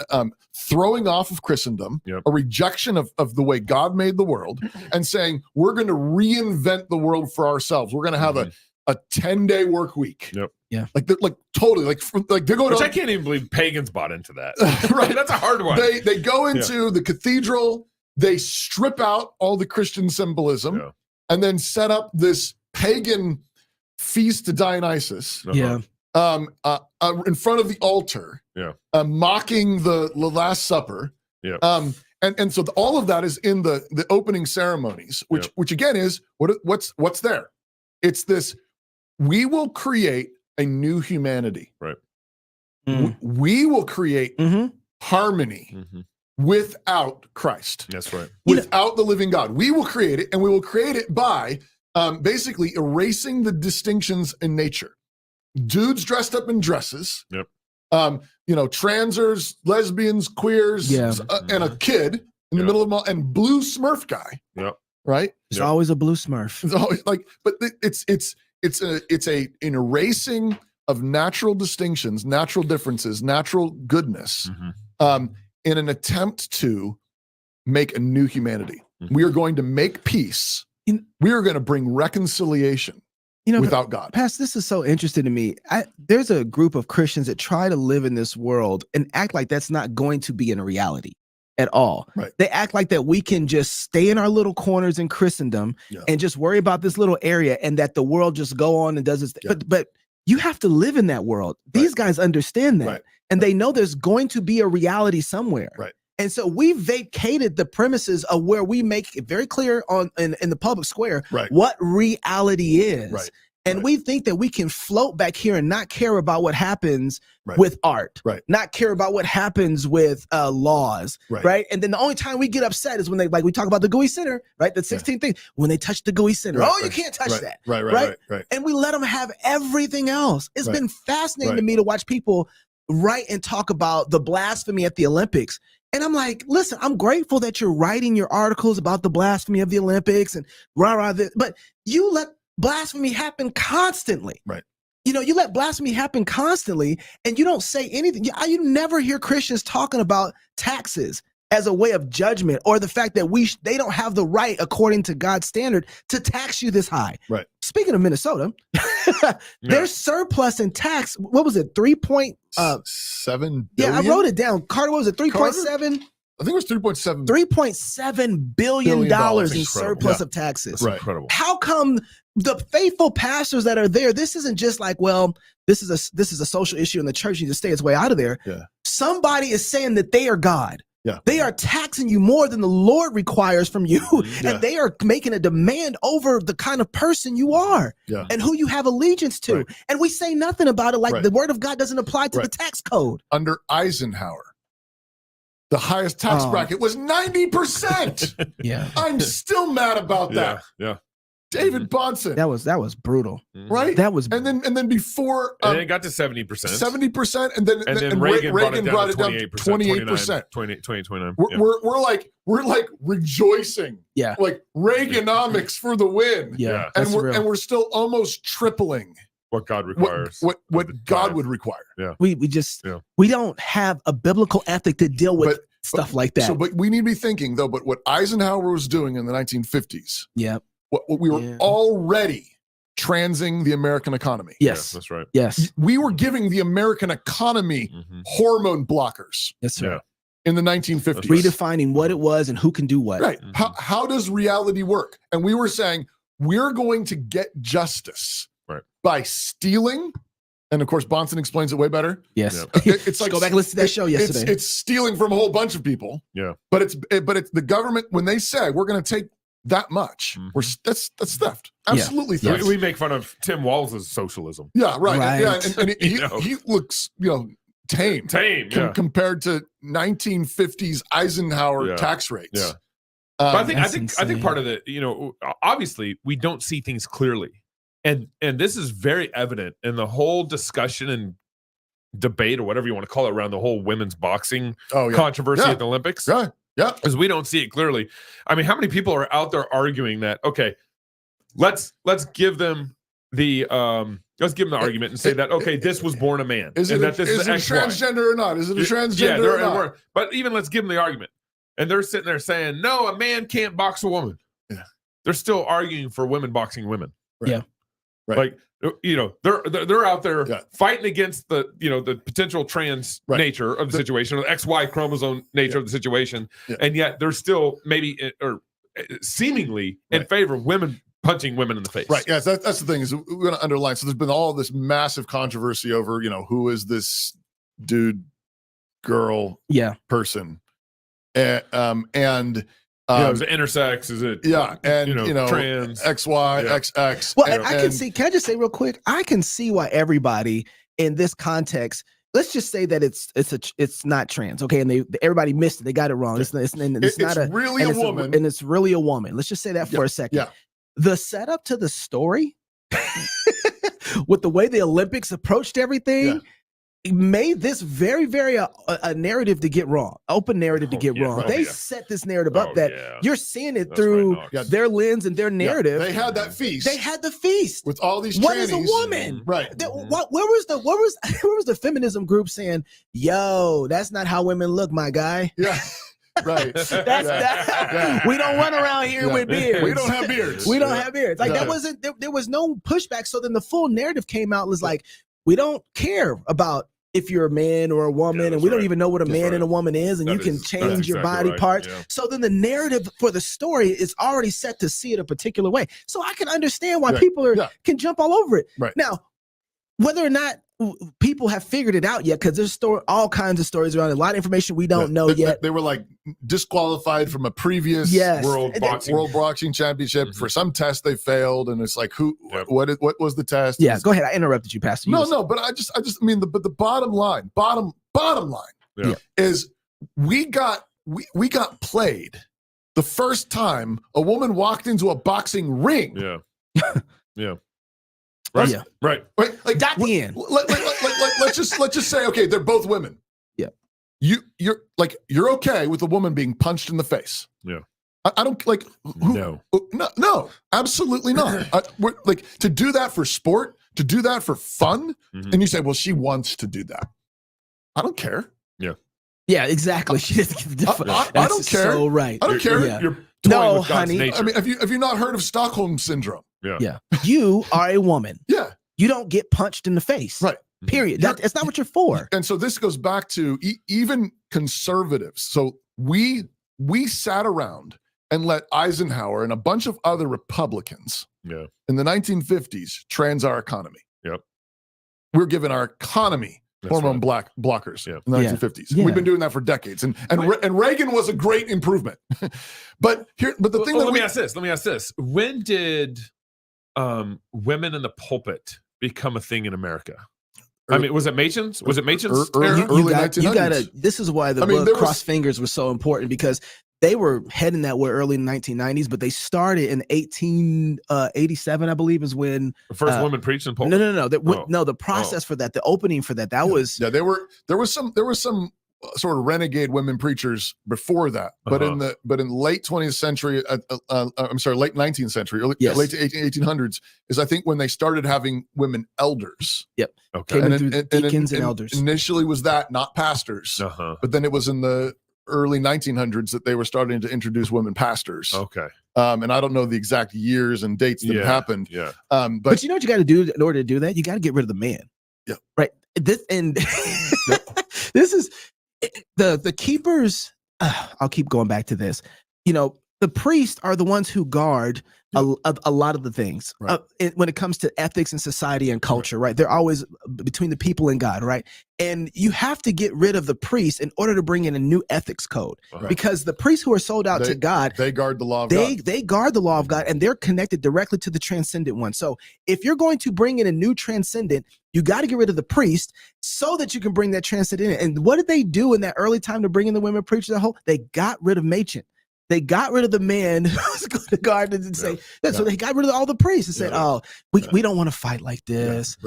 Speaker 1: throwing off of Christendom, a rejection of the way God made the world, and saying we're going to reinvent the world for ourselves. We're going to have a 10-day work week.
Speaker 3: Yeah.
Speaker 1: Like totally like they're going.
Speaker 2: Which I can't even believe pagans bought into that.
Speaker 1: Right.
Speaker 2: That's a hard one.
Speaker 1: They go into the cathedral. They strip out all the Christian symbolism.
Speaker 2: Yeah.
Speaker 1: And then set up this pagan feast to Dionysus.
Speaker 3: Yeah.
Speaker 1: In front of the altar.
Speaker 2: Yeah.
Speaker 1: Mocking the Last Supper.
Speaker 2: Yeah.
Speaker 1: And so all of that is in the opening ceremonies, which again is what's there. It's this: we will create a new humanity.
Speaker 2: Right.
Speaker 1: We will create harmony. Without Christ.
Speaker 2: That's right.
Speaker 1: Without the living God. We will create it, and we will create it by basically erasing the distinctions in nature. Dudes dressed up in dresses.
Speaker 2: Yep.
Speaker 1: Transers, lesbians, queers, and a kid in the middle of them all, and blue Smurf guy.
Speaker 2: Yep.
Speaker 1: Right?
Speaker 3: It's always a blue Smurf.
Speaker 1: It's always but it's an erasing of natural distinctions, natural differences, natural goodness. In an attempt to make a new humanity. We are going to make peace. We are going to bring reconciliation without God.
Speaker 3: Pastor, this is so interesting to me. There's a group of Christians that try to live in this world and act like that's not going to be in a reality at all.
Speaker 1: Right.
Speaker 3: They act like that we can just stay in our little corners in Christendom and just worry about this little area, and that the world just go on and does its thing. But you have to live in that world. These guys understand that.
Speaker 1: Right.
Speaker 3: And they know there's going to be a reality somewhere.
Speaker 1: Right.
Speaker 3: And so we vacated the premises of where we make it very clear in the public square what reality is. Right. And we think that we can float back here and not care about what happens with art, not care about what happens with laws, right? And then the only time we get upset is when we talk about the GUI Center, right? The 16th thing, when they touch the GUI Center. You can't touch that. Right. And we let them have everything else. It's been fascinating to me to watch people write and talk about the blasphemy at the Olympics. And I'm like, listen, I'm grateful that you're writing your articles about the blasphemy of the Olympics and but you let blasphemy happen constantly.
Speaker 1: Right.
Speaker 3: You let blasphemy happen constantly and you don't say anything. You never hear Christians talking about taxes as a way of judgment or the fact that they don't have the right, according to God's standard, to tax you this high.
Speaker 1: Right.
Speaker 3: Speaking of Minnesota, their surplus in tax, what was it, 3.7
Speaker 1: billion?
Speaker 3: Yeah, I wrote it down. Carter, what was it, 3.7?
Speaker 1: I think it was 3.7.
Speaker 3: $3.7 billion in surplus
Speaker 1: Yeah.
Speaker 3: of taxes.
Speaker 4: That's
Speaker 1: Right.
Speaker 4: incredible.
Speaker 3: How come the faithful pastors that are there, this isn't just like, well, this is a social issue and the church needs to stay its way out of there.
Speaker 1: Yeah.
Speaker 3: Somebody is saying that they are God.
Speaker 1: Yeah.
Speaker 3: They are taxing you more than the Lord requires from you.
Speaker 1: Yeah.
Speaker 3: And they are making a demand over the kind of person you are
Speaker 1: Yeah.
Speaker 3: and who you have allegiance to.
Speaker 1: Right.
Speaker 3: And we say nothing about it, like
Speaker 1: Right.
Speaker 3: the word of God doesn't apply to
Speaker 1: Right.
Speaker 3: the tax code.
Speaker 1: Under Eisenhower, the highest tax bracket was 90%.
Speaker 3: Yeah.
Speaker 1: I'm still mad about
Speaker 4: Yeah.
Speaker 1: that.
Speaker 4: Yeah.
Speaker 1: David Bonson,
Speaker 3: That was brutal.
Speaker 1: right?
Speaker 3: That was
Speaker 1: and then before
Speaker 4: And then it got to 70%.
Speaker 1: 70%, and then
Speaker 4: Reagan
Speaker 1: brought it down to
Speaker 4: 28%. 29.
Speaker 1: We're like rejoicing.
Speaker 3: Yeah.
Speaker 1: Like Reaganomics for the win.
Speaker 3: Yeah.
Speaker 1: And
Speaker 3: that's
Speaker 1: we're
Speaker 3: real.
Speaker 1: and we're still almost tripling
Speaker 4: What God requires.
Speaker 1: what God would require.
Speaker 3: we just
Speaker 4: Yeah.
Speaker 3: we don't have a biblical ethic to deal with
Speaker 1: But-
Speaker 3: stuff like that.
Speaker 1: But we need to be thinking though, but what Eisenhower was doing in the 1950s,
Speaker 3: yeah.
Speaker 1: what we were
Speaker 3: Yeah.
Speaker 1: already transing the American economy.
Speaker 3: Yes.
Speaker 4: That's right.
Speaker 3: Yes.
Speaker 1: We were giving the American economy
Speaker 4: Mhm.
Speaker 1: hormone blockers
Speaker 3: That's
Speaker 4: Yeah.
Speaker 3: right.
Speaker 1: in the 1950s.
Speaker 3: Redefining what it was and who can do what.
Speaker 1: Right.
Speaker 4: Mhm.
Speaker 1: How does reality work? And we were saying we're going to get justice
Speaker 4: Right.
Speaker 1: by stealing. And of course, Bonson explains it way better.
Speaker 3: Yes.
Speaker 1: It's like
Speaker 3: Go back and listen to that show yesterday.
Speaker 1: It's stealing from a whole bunch of people.
Speaker 4: Yeah.
Speaker 1: But it's the government when they say we're going to take that much,
Speaker 4: Mhm.
Speaker 1: that's theft.
Speaker 3: Yeah.
Speaker 1: Absolutely
Speaker 3: Yes.
Speaker 1: theft.
Speaker 4: We make fun of Tim Walz's socialism.
Speaker 1: Yeah, right.
Speaker 3: Right.
Speaker 1: Yeah, and he,
Speaker 4: You know.
Speaker 1: he looks, tame.
Speaker 4: Tame. Yeah.
Speaker 1: Compared to 1950s Eisenhower
Speaker 4: Yeah.
Speaker 1: tax rates.
Speaker 4: Yeah. But I think
Speaker 3: That's
Speaker 4: I think
Speaker 3: insane.
Speaker 4: part of the, obviously we don't see things clearly. And this is very evident in the whole discussion and debate or whatever you want to call it around the whole women's boxing
Speaker 1: Oh yeah.
Speaker 4: controversy
Speaker 1: Yeah.
Speaker 4: at the Olympics.
Speaker 1: Yeah. Yeah.
Speaker 4: Because we don't see it clearly. I mean, how many people are out there arguing that, okay, let's give them the argument and say that, okay, this was born a man.
Speaker 1: Is it,
Speaker 4: and
Speaker 1: a,
Speaker 4: that this
Speaker 1: is
Speaker 4: is
Speaker 1: it a
Speaker 4: XY.
Speaker 1: transgender or not? Is it a transgender
Speaker 4: Yeah,
Speaker 1: or not?
Speaker 4: but even let's give them the argument. And they're sitting there saying, no, a man can't box a woman.
Speaker 1: Yeah.
Speaker 4: They're still arguing for women boxing women.
Speaker 1: Right.
Speaker 3: Yeah.
Speaker 1: Right.
Speaker 4: Like, they're out there
Speaker 1: Yeah.
Speaker 4: fighting against the potential trans
Speaker 1: Right.
Speaker 4: nature of the situation, or the XY chromosome nature of the situation.
Speaker 1: Yeah.
Speaker 4: And yet they're still seemingly in
Speaker 1: Right.
Speaker 4: favor of women punching women in the face.
Speaker 1: Right. Yes, that's the thing is we're going to underline. So there's been all this massive controversy over, who is this dude, girl,
Speaker 3: Yeah.
Speaker 1: person, and
Speaker 4: Is it intersex? Is it trans?
Speaker 1: XY,
Speaker 4: Yeah.
Speaker 1: XX.
Speaker 3: Well, and I can see, can I just say real quick? I can see why everybody in this context, let's just say that it's not trans, okay? And everybody missed it. They got it wrong. It's not a
Speaker 1: really
Speaker 3: and
Speaker 1: a
Speaker 3: it's
Speaker 1: woman.
Speaker 3: and it's really a woman. Let's just say that for a second.
Speaker 1: Yeah.
Speaker 3: The setup to the story with the way the Olympics approached everything made this very, very a narrative to get wrong, open narrative to get wrong. They set this narrative up that you're seeing it
Speaker 4: That's
Speaker 3: through
Speaker 4: right, Knox.
Speaker 3: their lens and their narrative.
Speaker 1: They had that feast.
Speaker 3: They had the feast.
Speaker 1: with all these
Speaker 3: What is a
Speaker 1: trannies.
Speaker 3: woman?
Speaker 1: Right.
Speaker 3: Where was the feminism group saying, "Yo, that's not how women look, my guy.
Speaker 1: Yeah. Right.
Speaker 3: That's
Speaker 1: Yeah.
Speaker 3: we don't run around here
Speaker 1: Yeah.
Speaker 3: with beards.
Speaker 1: We don't have beards.
Speaker 3: We don't have beards." Like that
Speaker 1: Yeah.
Speaker 3: wasn't there was no pushback. So then the full narrative came out and was like, we don't care about if you're a man or a woman, and
Speaker 4: that's
Speaker 3: we don't
Speaker 4: right.
Speaker 3: even know what a
Speaker 4: That's
Speaker 3: man
Speaker 4: right.
Speaker 3: and a woman is, and
Speaker 4: That
Speaker 3: you can
Speaker 4: is-
Speaker 3: change
Speaker 4: that's
Speaker 3: your
Speaker 4: exactly
Speaker 3: body
Speaker 4: right.
Speaker 3: parts.
Speaker 4: Yeah.
Speaker 3: So then the narrative for the story is already set to see it a particular way. So I can understand why
Speaker 1: Right.
Speaker 3: people
Speaker 1: Yeah.
Speaker 3: can jump all over it.
Speaker 1: Right.
Speaker 3: Now, whether or not people have figured it out yet, because there's all kinds of stories around it, a lot of information we don't know yet.
Speaker 1: They were like disqualified from a previous
Speaker 3: Yes.
Speaker 4: World
Speaker 3: And then-
Speaker 4: boxing.
Speaker 1: World Boxing Championship
Speaker 4: Mhm.
Speaker 1: for some test they failed, and it's like
Speaker 4: Yep.
Speaker 1: what was the test?
Speaker 3: Yeah, go ahead. I interrupted you, Pastor. You was-
Speaker 1: No, but I just mean the bottom line
Speaker 4: Yeah.
Speaker 1: is we got played the first time a woman walked into a boxing ring.
Speaker 4: Yeah. Yeah.
Speaker 3: Right. Yeah.
Speaker 4: Right.
Speaker 1: Right? Like
Speaker 3: Got the end.
Speaker 1: let's just say, okay, they're both women.
Speaker 3: Yeah.
Speaker 1: you're okay with a woman being punched in the face.
Speaker 4: Yeah.
Speaker 1: I don't like no, absolutely not. We're, like, to do that for sport, to do that for fun, and you say, well, she wants to do that. I don't care.
Speaker 3: Yeah, exactly. She doesn't give a fuck.
Speaker 1: I don't care.
Speaker 3: So right.
Speaker 1: I don't care.
Speaker 3: Yeah.
Speaker 4: You're
Speaker 3: No,
Speaker 4: with God's
Speaker 3: honey.
Speaker 4: nature.
Speaker 1: I mean, have you not heard of Stockholm syndrome?
Speaker 3: Yeah. You are a woman.
Speaker 1: Yeah,
Speaker 3: You don't get punched in the face.
Speaker 1: right.
Speaker 3: Period. That's not what you're for.
Speaker 1: And so this goes back to even conservatives. So we sat around and let Eisenhower and a bunch of other Republicans in the 1950s trans our economy.
Speaker 4: Yep.
Speaker 1: We're giving our economy hormone blockers in the 1950s.
Speaker 3: Yeah.
Speaker 1: We've been doing that for decades, and Reagan was a great improvement. but the thing.
Speaker 4: Let me ask this: when did women in the pulpit become a thing in America? I mean, was it Machen's? Was it Machen's?
Speaker 1: Early 1900s.
Speaker 3: This is why the book Cross Fingers was so important, because they were heading that way early in the 1990s, but they started in 1887, I believe, is when
Speaker 4: The first woman preached in pulpit.
Speaker 3: No, the process for that, the opening for that was
Speaker 1: there was some sort of renegade women preachers before that, but in late 20th century, late 19th century, late 1800s is I think when they started having women elders.
Speaker 3: Yep.
Speaker 4: Okay.
Speaker 3: Came in through deacons and elders.
Speaker 1: Initially was that, not pastors, but then it was in the early 1900s that they were starting to introduce women pastors.
Speaker 4: Okay.
Speaker 1: And I don't know the exact years and dates that happened.
Speaker 4: Yeah.
Speaker 1: But
Speaker 3: you know what you got to do in order to do that? You got to get rid of the man.
Speaker 1: Yeah.
Speaker 3: Right. This is the keepers. I'll keep going back to this. The priests are the ones who guard a lot of the things when it comes to ethics and society and culture, right? They're always between the people and God, right? And you have to get rid of the priests in order to bring in a new ethics code, because the priests who are sold out to God,
Speaker 1: they guard the law of God.
Speaker 3: They guard the law of God, and they're connected directly to the transcendent one. So if you're going to bring in a new transcendent, you got to get rid of the priest so that you can bring that transcendent in. And what did they do in that early time to bring in the women preachers? They got rid of Machen. They got rid of the man who's going to guard and say, so they got rid of all the priests and said, we don't want to fight like this.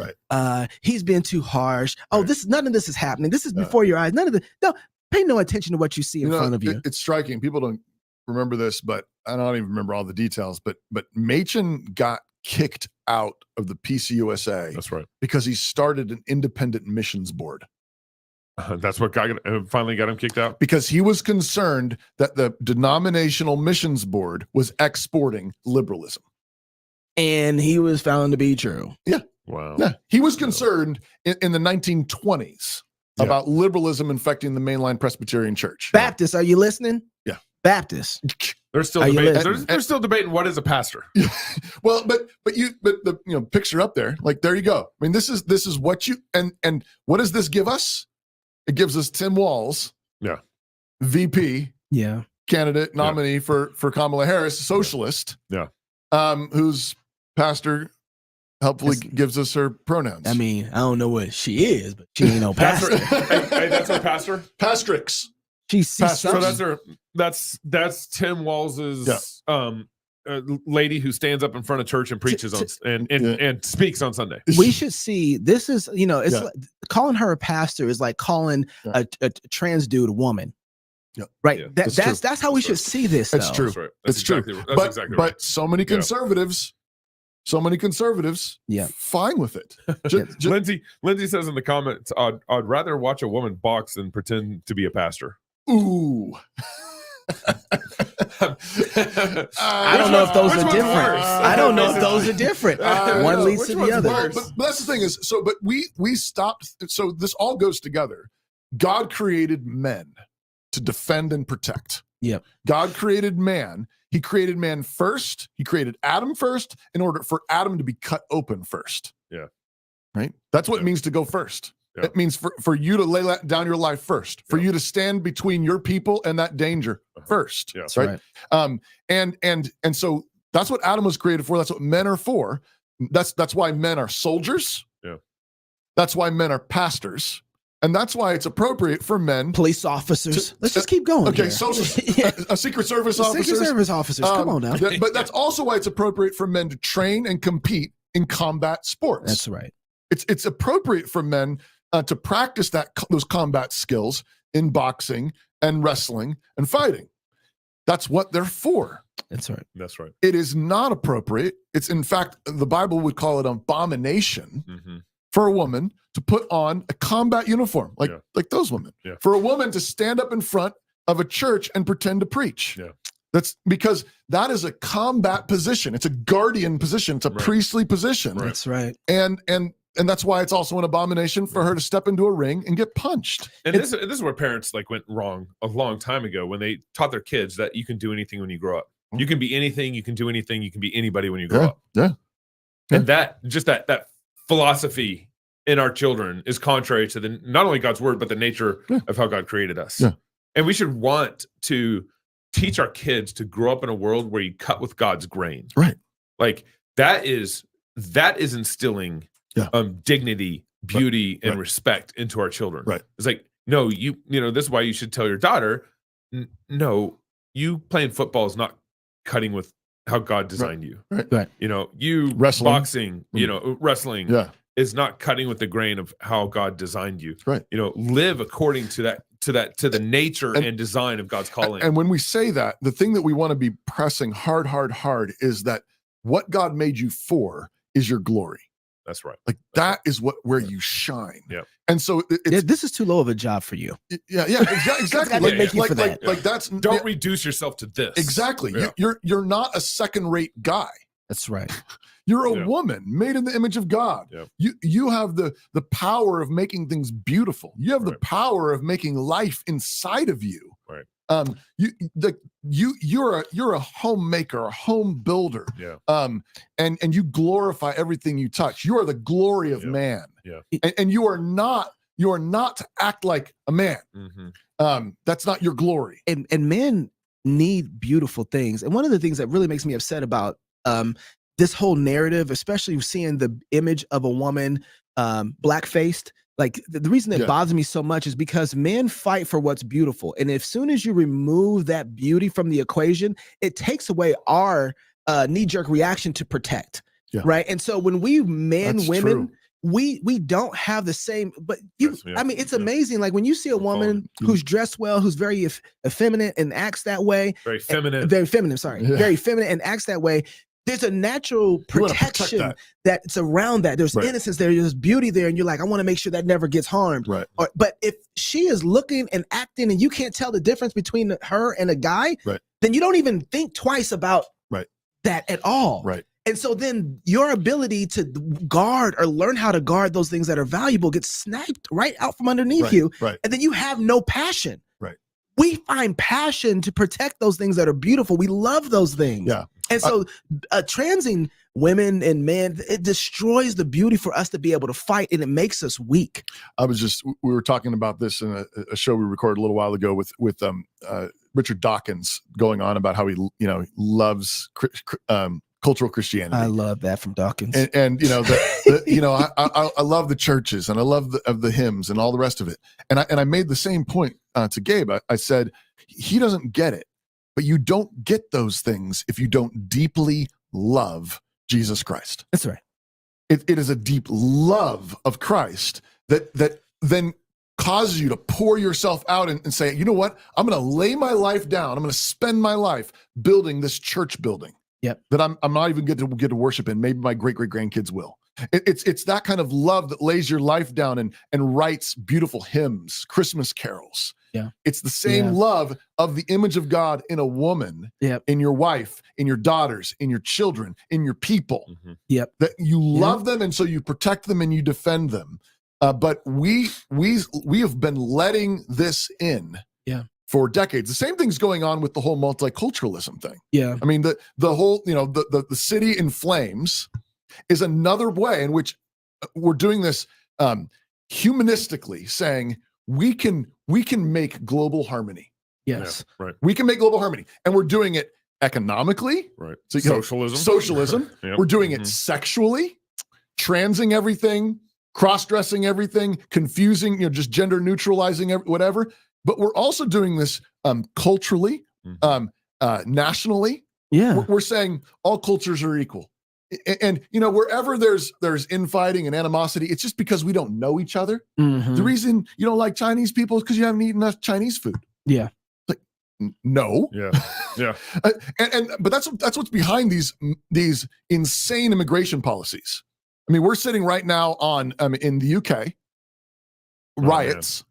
Speaker 3: He's been too harsh. None of this is happening. This is before your eyes. Pay no attention to what you see in front of you.
Speaker 1: It's striking. People don't remember this, but I don't even remember all the details, but Machen got kicked out of the PCUSA.
Speaker 4: That's right.
Speaker 1: Because he started an independent missions board.
Speaker 4: That's what finally got him kicked out?
Speaker 1: Because he was concerned that the denominational missions board was exporting liberalism.
Speaker 3: And he was found to be true.
Speaker 1: Yeah.
Speaker 4: Wow.
Speaker 1: Yeah. He was concerned in the 1920s about liberalism infecting the mainline Presbyterian Church.
Speaker 3: Baptists, are you listening?
Speaker 1: Yeah.
Speaker 3: Baptists.
Speaker 4: They're still debating. They're still debating what is a pastor.
Speaker 1: Well, but the picture up there, like, there you go. I mean, this is what you and what does this give us? It gives us Tim Walz, VP, candidate nominee for Kamala Harris, socialist, whose pastor helpfully gives us her pronouns.
Speaker 3: I mean, I don't know what she is, but she ain't no pastor.
Speaker 4: Hey, that's her pastor?
Speaker 1: Pastrix.
Speaker 4: So that's Tim Walz's lady who stands up in front of church and preaches and speaks on Sunday.
Speaker 3: We should see, this is, it's like, calling her a pastor is like calling a trans dude a woman. Right.
Speaker 1: Yeah,
Speaker 3: that's how we should see this.
Speaker 1: That's true.
Speaker 4: That's right. That's
Speaker 1: exactly
Speaker 4: true.
Speaker 1: That's exactly right. But so many conservatives, fine with it.
Speaker 4: Lindsay says in the comments, I'd rather watch a woman box than pretend to be a pastor.
Speaker 1: Ooh.
Speaker 3: I don't know if those are different. I don't know if those are different. One leads to the other.
Speaker 1: But that's the thing is, but we stopped. So this all goes together. God created men to defend and protect.
Speaker 3: Yep.
Speaker 1: God created man. He created man first. He created Adam first in order for Adam to be cut open first.
Speaker 4: Yeah.
Speaker 1: Right. That's what it means to go first. Yeah. It means for you to lay down your life first, for you to stand between your people and that danger first.
Speaker 3: Yeah. Right.
Speaker 1: And so that's what Adam was created for. That's what men are for. That's why men are soldiers.
Speaker 4: Yeah.
Speaker 1: That's why men are pastors. And that's why it's appropriate for men.
Speaker 3: Police officers. Let's just keep going.
Speaker 1: Okay, a Secret Service officers.
Speaker 3: Secret Service officers. Come on now.
Speaker 1: But that's also why it's appropriate for men to train and compete in combat sports.
Speaker 3: That's right.
Speaker 1: It's appropriate for men to practice those combat skills in boxing and wrestling and fighting. That's what they're for.
Speaker 3: That's right.
Speaker 4: That's right.
Speaker 1: It is not appropriate. It's, in fact, the Bible would call it an abomination
Speaker 4: Mm-hmm.
Speaker 1: for a woman to put on a combat uniform like those women.
Speaker 4: Yeah.
Speaker 1: For a woman to stand up in front of a church and pretend to preach.
Speaker 4: Yeah.
Speaker 1: That's because that is a combat position. It's a guardian position. It's a priestly position.
Speaker 4: Right.
Speaker 3: That's right.
Speaker 1: And that's why it's also an abomination for her to step into a ring and get punched.
Speaker 4: And this is where parents like went wrong a long time ago when they taught their kids that you can do anything when you grow up. You can be anything, you can do anything, you can be anybody when you grow up.
Speaker 1: Yeah.
Speaker 4: And that philosophy in our children is contrary to not only God's word, but the nature of how God created us.
Speaker 1: Yeah.
Speaker 4: And we should want to teach our kids to grow up in a world where you cut with God's grain.
Speaker 1: Right.
Speaker 4: Like that is instilling dignity, beauty, and respect into our children.
Speaker 1: Right.
Speaker 4: It's like, no, you know, this is why you should tell your daughter, no, you playing football is not cutting with how God designed you.
Speaker 3: Right.
Speaker 4: You know, you
Speaker 1: Wrestling.
Speaker 4: boxing, you know, wrestling is not cutting with the grain of how God designed you.
Speaker 1: Right.
Speaker 4: You know, live according to the nature and design of God's calling.
Speaker 1: And when we say that, the thing that we want to be pressing hard is that what God made you for is your glory.
Speaker 4: That's right.
Speaker 1: Like that is where you shine.
Speaker 4: Yeah.
Speaker 1: And so
Speaker 3: this is too low of a job for you.
Speaker 1: Exactly. Like that's
Speaker 4: don't reduce yourself to this.
Speaker 1: Exactly.
Speaker 4: Yeah.
Speaker 1: You're not a second-rate guy.
Speaker 3: That's right.
Speaker 1: You're a woman made in the image of God.
Speaker 4: Yeah.
Speaker 1: You have the power of making things beautiful. You have the power of making life inside of you.
Speaker 4: Right.
Speaker 1: You're a homemaker, a home builder.
Speaker 4: Yeah.
Speaker 1: And you glorify everything you touch. You are the glory of man.
Speaker 4: Yeah.
Speaker 1: And you are not to act like a man.
Speaker 4: Mm-hmm.
Speaker 1: That's not your glory.
Speaker 3: And men need beautiful things. And one of the things that really makes me upset about this whole narrative, especially seeing the image of a woman black-faced, like the reason it bothers me so much is because men fight for what's beautiful. And as soon as you remove that beauty from the equation, it takes away our knee-jerk reaction to protect. Right. And so when we women, we don't have the same, but I mean, it's amazing. Like when you see a woman who's dressed well, who's very effeminate and acts that way, very feminine, and acts that way, there's a natural protection that's around that. There's innocence there, there's beauty there, and you're like, I want to make sure that never gets harmed.
Speaker 1: Right.
Speaker 3: But if she is looking and acting and you can't tell the difference between her and a guy, then you don't even think twice about that at all.
Speaker 1: Right.
Speaker 3: And so then your ability to guard or learn how to guard those things that are valuable gets sniped right out from underneath you.
Speaker 1: Right.
Speaker 3: And then you have no passion.
Speaker 1: Right.
Speaker 3: We find passion to protect those things that are beautiful. We love those things.
Speaker 1: Yeah.
Speaker 3: And so transing women and men, it destroys the beauty for us to be able to fight, and it makes us weak.
Speaker 1: We were talking about this in a show we recorded a little while ago with Richard Dawkins, going on about how he loves cultural Christianity.
Speaker 3: I love that from Dawkins.
Speaker 1: And I love the churches, and I love the hymns and all the rest of it. And I made the same point to Gabe. I said, he doesn't get it, but you don't get those things if you don't deeply love Jesus Christ.
Speaker 3: That's right.
Speaker 1: It is a deep love of Christ that then causes you to pour yourself out and say, you know what? I'm going to lay my life down. I'm going to spend my life building this church building. That I'm not even get to worship in. Maybe my great-great-grandkids will. It's that kind of love that lays your life down and writes beautiful hymns, Christmas carols.
Speaker 3: Yeah.
Speaker 1: It's the same love of the image of God in a woman, in your wife, in your daughters, in your children, in your people.
Speaker 4: Mm-hmm.
Speaker 1: That you love them, and so you protect them and you defend them. But we have been letting this in. For decades. The same thing's going on with the whole multiculturalism thing.
Speaker 3: Yeah.
Speaker 1: I mean, the whole, the city in flames is another way in which we're doing this humanistically, saying we can make global harmony.
Speaker 3: Yes.
Speaker 4: Yeah, right.
Speaker 1: We can make global harmony. And we're doing it economically.
Speaker 4: Right.
Speaker 1: So, socialism.
Speaker 4: Yep.
Speaker 1: We're doing it sexually, transing everything, cross-dressing everything, confusing, just gender neutralizing whatever. But we're also doing this culturally, nationally.
Speaker 3: Yeah.
Speaker 1: We're saying all cultures are equal. And wherever there's infighting and animosity, it's just because we don't know each other. The reason you don't like Chinese people is because you haven't eaten enough Chinese food.
Speaker 3: Yeah.
Speaker 1: Like, no.
Speaker 4: Yeah.
Speaker 1: But that's what's behind these insane immigration policies. I mean, we're sitting right now on in the UK riots.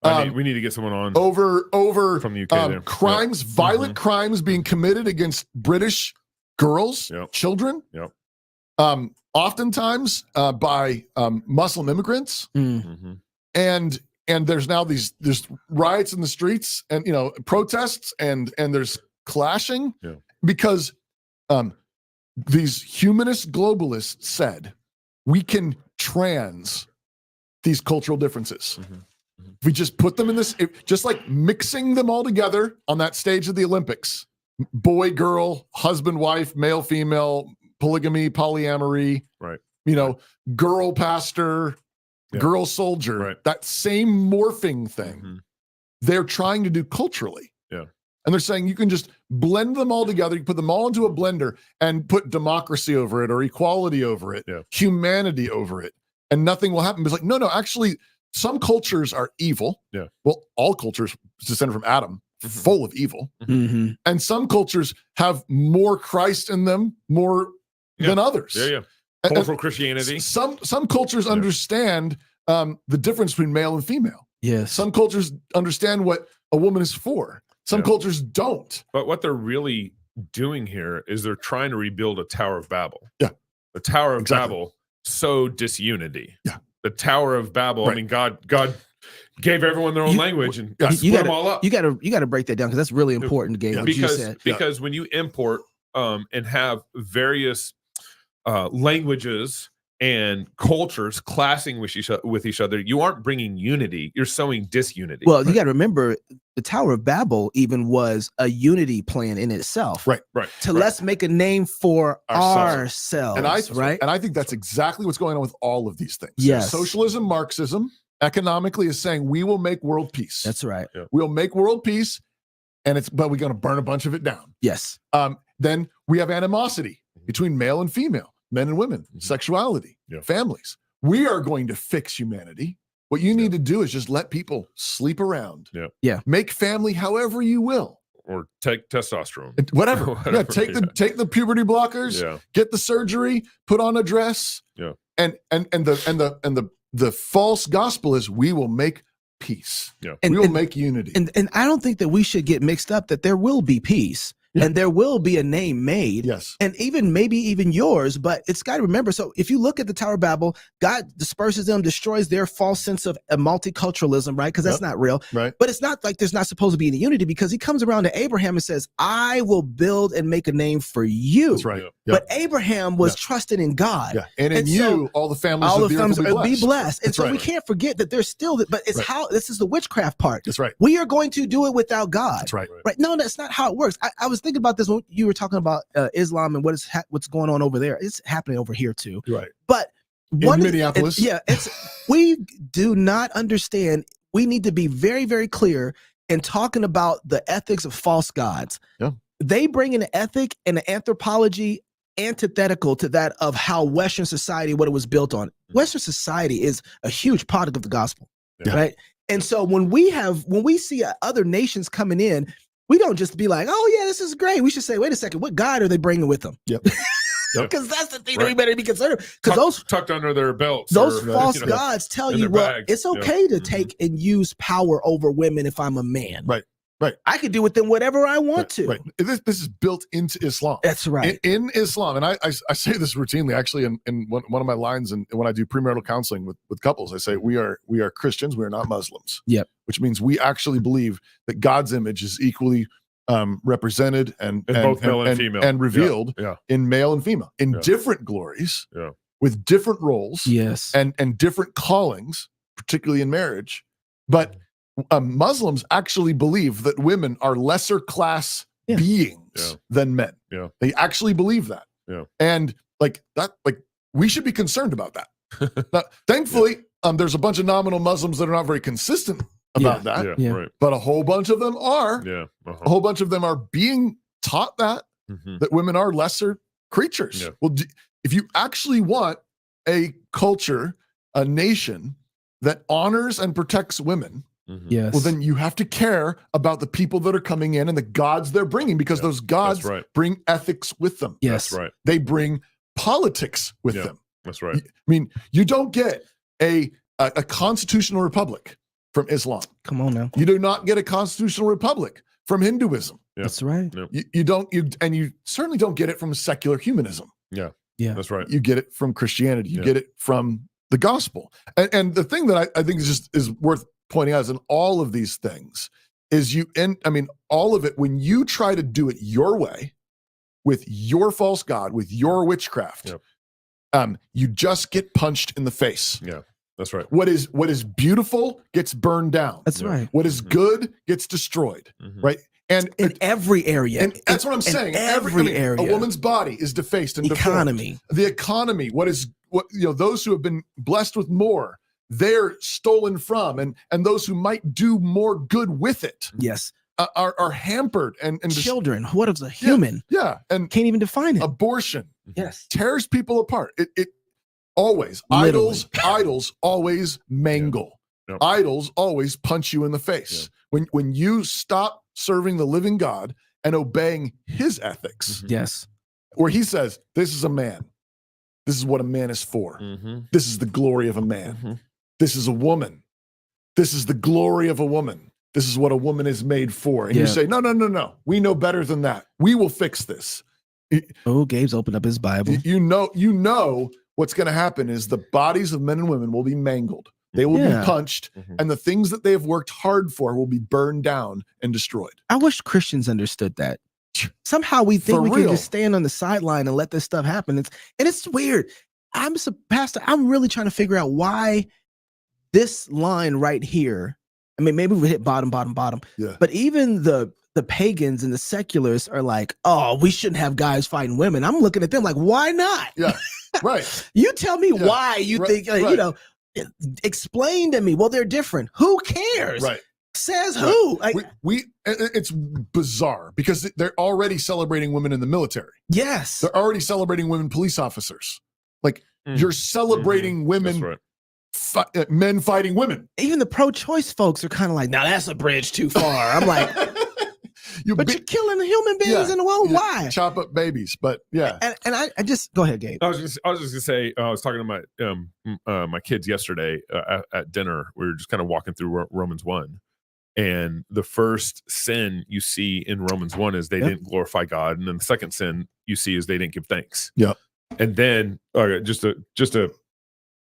Speaker 4: We need to get someone on
Speaker 1: over
Speaker 4: from the UK.
Speaker 1: Crimes, violent crimes being committed against British girls, children. Oftentimes by Muslim immigrants. And there's now there's riots in the streets and protests and there's clashing because these humanist globalists said we can trans these cultural differences. If we just put them in this, just like mixing them all together on that stage of the Olympics, boy, girl, husband, wife, male, female, polygamy, polyamory,
Speaker 4: right?
Speaker 1: Girl pastor, girl soldier, that same morphing thing they're trying to do culturally. And they're saying you can just blend them all together, you put them all into a blender and put democracy over it or equality over it, humanity over it, and nothing will happen. But it's like, no, actually, some cultures are evil. Well, all cultures descended from Adam, full of evil. And some cultures have more Christ in them, more than others.
Speaker 4: Cultural Christianity.
Speaker 1: Some cultures understand the difference between male and female.
Speaker 3: Yes.
Speaker 1: Some cultures understand what a woman is for. Some cultures don't.
Speaker 4: But what they're really doing here is they're trying to rebuild a Tower of Babel. The Tower of Babel sowed disunity. The Tower of Babel. I mean, God gave everyone their own language and split them all up.
Speaker 3: You got to break that down because that's really important, Gabe.
Speaker 4: Because when you import and have various languages and cultures clashing with each other, you aren't bringing unity. You're sowing disunity.
Speaker 3: Well, you got to remember, the Tower of Babel even was a unity plan in itself. Let's make a name for ourselves.
Speaker 1: And I think that's exactly what's going on with all of these things.
Speaker 3: Yes.
Speaker 1: Socialism, Marxism, economically is saying we will make world peace.
Speaker 3: That's right.
Speaker 1: We'll make world peace, but we're going to burn a bunch of it down.
Speaker 3: Yes.
Speaker 1: Then we have animosity between male and female, men and women, sexuality, families. We are going to fix humanity. What you need to do is just let people sleep around. Make family however you will.
Speaker 4: Or take testosterone.
Speaker 1: Whatever. Take the puberty blockers, get the surgery, put on a dress. And the false gospel is we will make peace. We will make unity.
Speaker 3: And I don't think that we should get mixed up that there will be peace. And there will be a name made, and maybe even yours, but it's got to remember. So if you look at the Tower of Babel, God disperses them, destroys their false sense of multiculturalism, right? Because that's not real. But it's not like there's not supposed to be any unity, because he comes around to Abraham and says, I will build and make a name for you.
Speaker 1: That's right.
Speaker 3: But Abraham was trusting in God.
Speaker 1: And in you, all the families will be blessed.
Speaker 3: And so we can't forget that there's still, but it's how, this is the witchcraft part.
Speaker 1: That's right.
Speaker 3: We are going to do it without God.
Speaker 1: That's right.
Speaker 3: No, that's not how it works. I was thinking about this when you were talking about Islam and what's going on over there. It's happening over here too. But
Speaker 1: in Minneapolis,
Speaker 3: we do not understand. We need to be very, very clear in talking about the ethics of false gods. They bring an ethic and an anthropology antithetical to that of how Western society, what it was built on. Western society is a huge product of the gospel, right? And so when we see other nations coming in, we don't just be like, oh yeah, this is great. We should say, wait a second, what God are they bringing with them? Because that's the thing that we better be concerned. Because those
Speaker 4: tucked under their belts,
Speaker 3: those false gods tell you, well, it's okay to take and use power over women if I'm a man. I could do with them whatever I want to.
Speaker 1: This is built into Islam.
Speaker 3: That's right.
Speaker 1: In Islam, and I say this routinely, actually, in one of my lines, and when I do premarital counseling with couples, I say we are Christians, we are not Muslims. Which means we actually believe that God's image is equally represented and
Speaker 4: both male and female
Speaker 1: and revealed in male and female in different glories, with different roles, and different callings, particularly in marriage, but. Muslims actually believe that women are lesser class beings than men. They actually believe that. And we should be concerned about that. Now, thankfully, there's a bunch of nominal Muslims that are not very consistent about that. But a whole bunch of them are. A whole bunch of them are being taught that women are lesser creatures.
Speaker 4: Yeah.
Speaker 1: Well, if you actually want a culture, a nation that honors and protects women,
Speaker 3: Yes.
Speaker 1: well, then you have to care about the people that are coming in and the gods they're bringing, because those gods bring ethics with them.
Speaker 3: Yes.
Speaker 4: That's right.
Speaker 1: They bring politics with them.
Speaker 4: That's right.
Speaker 1: I mean, you don't get a constitutional republic from Islam.
Speaker 3: Come on now.
Speaker 1: You do not get a constitutional republic from Hinduism.
Speaker 4: Yeah.
Speaker 3: That's right.
Speaker 4: Yeah.
Speaker 1: You certainly don't get it from secular humanism.
Speaker 4: Yeah. That's right.
Speaker 1: You get it from Christianity. You get it from the gospel. And the thing that I think is worth pointing out is in all of these things is all of it, when you try to do it your way with your false god, with your witchcraft, you just get punched in the face.
Speaker 4: Yeah. That's right.
Speaker 1: What is beautiful gets burned down.
Speaker 3: That's right.
Speaker 1: What is good gets destroyed. Right. And
Speaker 3: in every area.
Speaker 1: And that's what I'm saying.
Speaker 3: Every area.
Speaker 1: A woman's body is defaced and
Speaker 3: economy.
Speaker 1: Deformed. The economy, those who have been blessed with more, they're stolen from, and those who might do more good with it.
Speaker 3: Yes.
Speaker 1: Are hampered and
Speaker 3: children. What is a human?
Speaker 1: Yeah. And
Speaker 3: can't even define it.
Speaker 1: Abortion.
Speaker 3: Yes.
Speaker 1: Tears people apart. It always.
Speaker 3: Literally.
Speaker 1: Idols always mangle.
Speaker 4: Yep.
Speaker 1: Idols always punch you in the face. When you stop serving the living God and obeying his ethics.
Speaker 3: Yes.
Speaker 1: Where he says, this is a man. This is what a man is for. This is the glory of a man. This is a woman. This is the glory of a woman. This is what a woman is made for. And you say, no. We know better than that. We will fix this.
Speaker 3: Gabe's opened up his Bible.
Speaker 1: You know what's going to happen is the bodies of men and women will be mangled. They will be punched, and the things that they have worked hard for will be burned down and destroyed.
Speaker 3: I wish Christians understood that. Somehow we think we can just stand on the sideline and let this stuff happen. It's weird. Pastor, I'm really trying to figure out why this line right here. I mean, maybe we hit bottom.
Speaker 1: Yeah.
Speaker 3: But even the pagans and the secularists are like, oh, we shouldn't have guys fighting women. I'm looking at them like, why not?
Speaker 1: Yeah, right.
Speaker 3: You tell me why you think, explain to me. Well, they're different. Who cares?
Speaker 1: Right.
Speaker 3: Says who?
Speaker 1: It's bizarre because they're already celebrating women in the military.
Speaker 3: Yes.
Speaker 1: They're already celebrating women police officers. Like you're celebrating women, men fighting women.
Speaker 3: Even the pro-choice folks are kind of like, now that's a bridge too far. I'm like, you're killing human beings in the world. Why?
Speaker 1: Chop up babies, but yeah.
Speaker 3: And I just go ahead, Gabe.
Speaker 4: I was just gonna say, I was talking to my kids yesterday at dinner. We were just kind of walking through Romans 1. And the first sin you see in Romans 1 is they didn't glorify God, and then the second sin you see is they didn't give thanks.
Speaker 1: Yeah.
Speaker 4: And then just a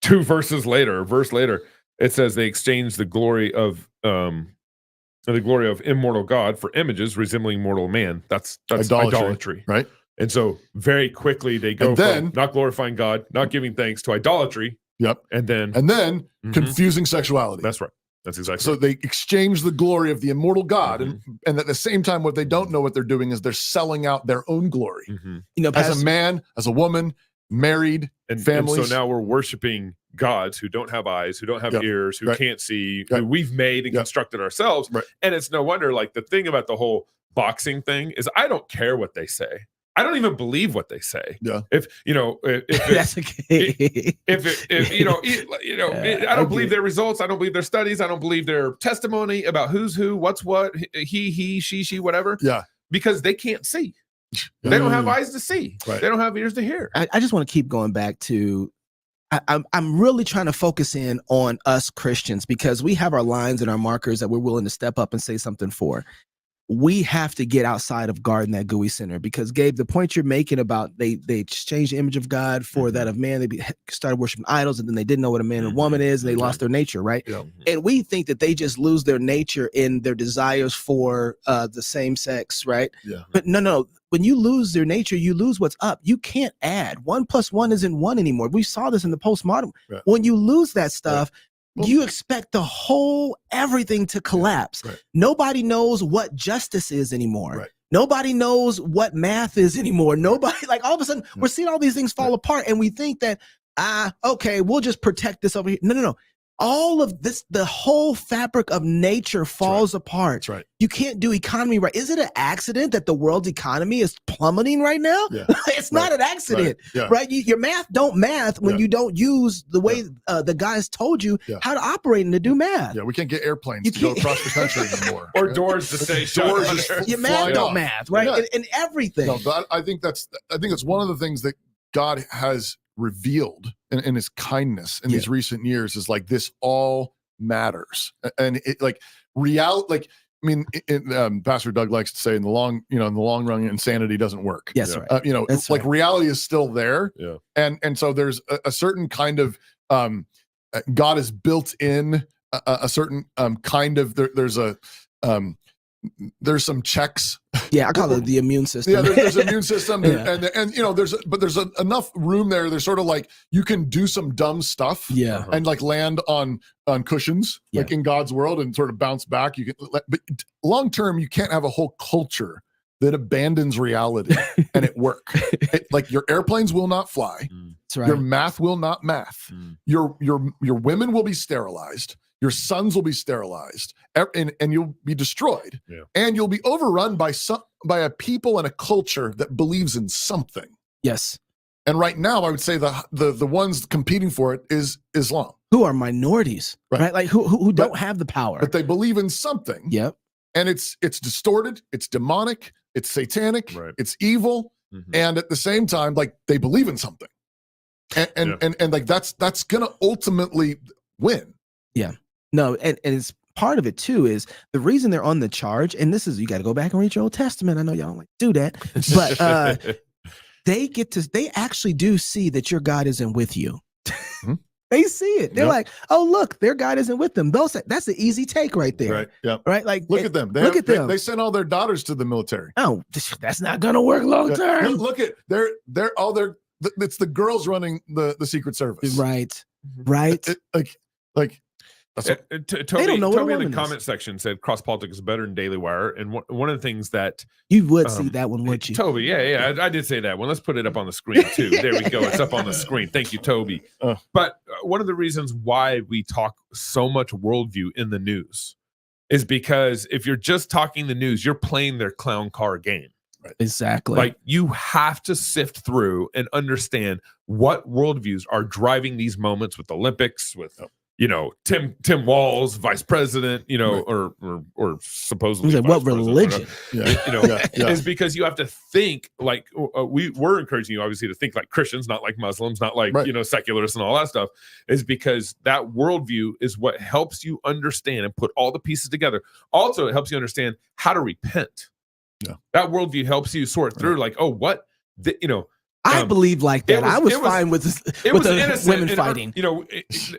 Speaker 4: verse later, it says they exchanged the glory of immortal God for images resembling mortal man. That's idolatry,
Speaker 1: right?
Speaker 4: And so very quickly they go from not glorifying God, not giving thanks, to idolatry.
Speaker 1: Yep.
Speaker 4: And then
Speaker 1: confusing sexuality.
Speaker 4: That's right. That's exactly
Speaker 1: so they exchange the glory of the immortal God, and at the same time, what they don't know what they're doing is they're selling out their own glory. As a man, as a woman, married, and families.
Speaker 4: And so now we're worshiping gods who don't have eyes, who don't have ears, who can't see, who we've made and constructed ourselves. Right. And it's no wonder, like, the thing about the whole boxing thing is I don't care what they say. I don't even believe what they say. Yeah. If
Speaker 3: that's okay.
Speaker 4: I don't believe their results. I don't believe their studies. I don't believe their testimony about who's who, what's what, he, she, whatever.
Speaker 1: Yeah.
Speaker 4: Because they can't see. They don't have eyes to see. Right. They don't have ears to hear.
Speaker 3: I just want to keep going back to, I'm really trying to focus in on us Christians, because we have our lines and our markers that we're willing to step up and say something for. We have to get outside of guarding that gooey center, because Gabe, the point you're making about they exchanged the image of God for that of man, they started worshiping idols, and then they didn't know what a man and woman is, and they lost their nature, right? Yeah. And we think that they just lose their nature in their desires for the same sex, right? Yeah. But no. When you lose their nature, you lose what's up. You can't add. 1 + 1 isn't 1 anymore. We saw this in the postmodern. Right. When you lose that stuff, you expect everything to collapse. Right. Nobody knows what justice is anymore. Right. Nobody knows what math is anymore. Nobody, like, all of a sudden, we're seeing all these things fall apart, and we think that, okay, we'll just protect this over here. No. all of this, the whole fabric of nature falls apart.
Speaker 1: That's right.
Speaker 3: You can't do economy right. Is it an accident that the world's economy is plummeting right now?
Speaker 1: Yeah.
Speaker 3: It's not an accident, right? Your math don't math when you don't use the way the guys told you how to operate and to do math.
Speaker 1: Yeah, we can't get airplanes to go across the country anymore.
Speaker 4: Or doors to stay shut.
Speaker 3: Your math don't math, right?
Speaker 1: Yeah.
Speaker 3: And everything.
Speaker 1: No, but I think it's one of the things that God has revealed in his kindness in these recent years is like this all matters. And it like reality, like, I mean, Pastor Doug likes to say in the long run, insanity doesn't work.
Speaker 3: Yes, right.
Speaker 1: It's like reality is still there.
Speaker 4: Yeah.
Speaker 1: And so there's a certain kind of God has built in a certain kind of there's some checks.
Speaker 3: Yeah, I call it the immune system.
Speaker 1: Yeah, there's an immune system, and there's enough room there. There's sort of like you can do some dumb stuff, and like land on cushions, like in God's world, and sort of bounce back. You can, but long term, you can't have a whole culture that abandons reality and it work. Like your airplanes will not fly.
Speaker 3: That's right.
Speaker 1: Your math will not math. Your women will be sterilized. Your sons will be sterilized, and you'll be destroyed, and you'll be overrun by a people and a culture that believes in something.
Speaker 3: Yes.
Speaker 1: And right now, I would say the ones competing for it is Islam,
Speaker 3: who are minorities, right? Like who don't have the power,
Speaker 1: but they believe in something.
Speaker 3: Yep.
Speaker 1: And it's distorted, it's demonic, it's satanic, it's evil, and at the same time, like they believe in something, and like that's gonna ultimately win.
Speaker 3: Yeah. No, and it's part of it too is the reason they're on the charge, and this is, you got to go back and read your Old Testament. I know y'all don't like to do that, but they actually do see that your God isn't with you. They see it. They're like, oh, look, their God isn't with them. That's an easy take right there.
Speaker 1: Right. Yeah.
Speaker 3: Right. Like,
Speaker 1: look at them. Look at them. They sent all their daughters to the military.
Speaker 3: Oh, that's not going to work long term.
Speaker 1: Look at it's the girls running the Secret Service.
Speaker 3: Right. Right.
Speaker 1: Like.
Speaker 4: Toby in the comment section said cross politics is better than Daily Wire, and one of the things that
Speaker 3: you would see that one, would you?
Speaker 4: Toby, I did say that one. Let's put it up on the screen too. There we go. It's up on the screen. Thank you, Toby. But one of the reasons why we talk so much worldview in the news is because if you're just talking the news, you're playing their clown car game.
Speaker 3: Right. Exactly.
Speaker 4: Like you have to sift through and understand what worldviews are driving these moments with Olympics, with Tim Walz, vice president, or supposedly
Speaker 3: what religion,
Speaker 4: is because you have to think like we're encouraging you obviously to think like Christians, not like Muslims, not like secularists and all that stuff, is because that worldview is what helps you understand and put all the pieces together. Also, it helps you understand how to repent. Yeah, that worldview helps you sort through like, oh, what
Speaker 3: I believe like that. I was fine with the women fighting.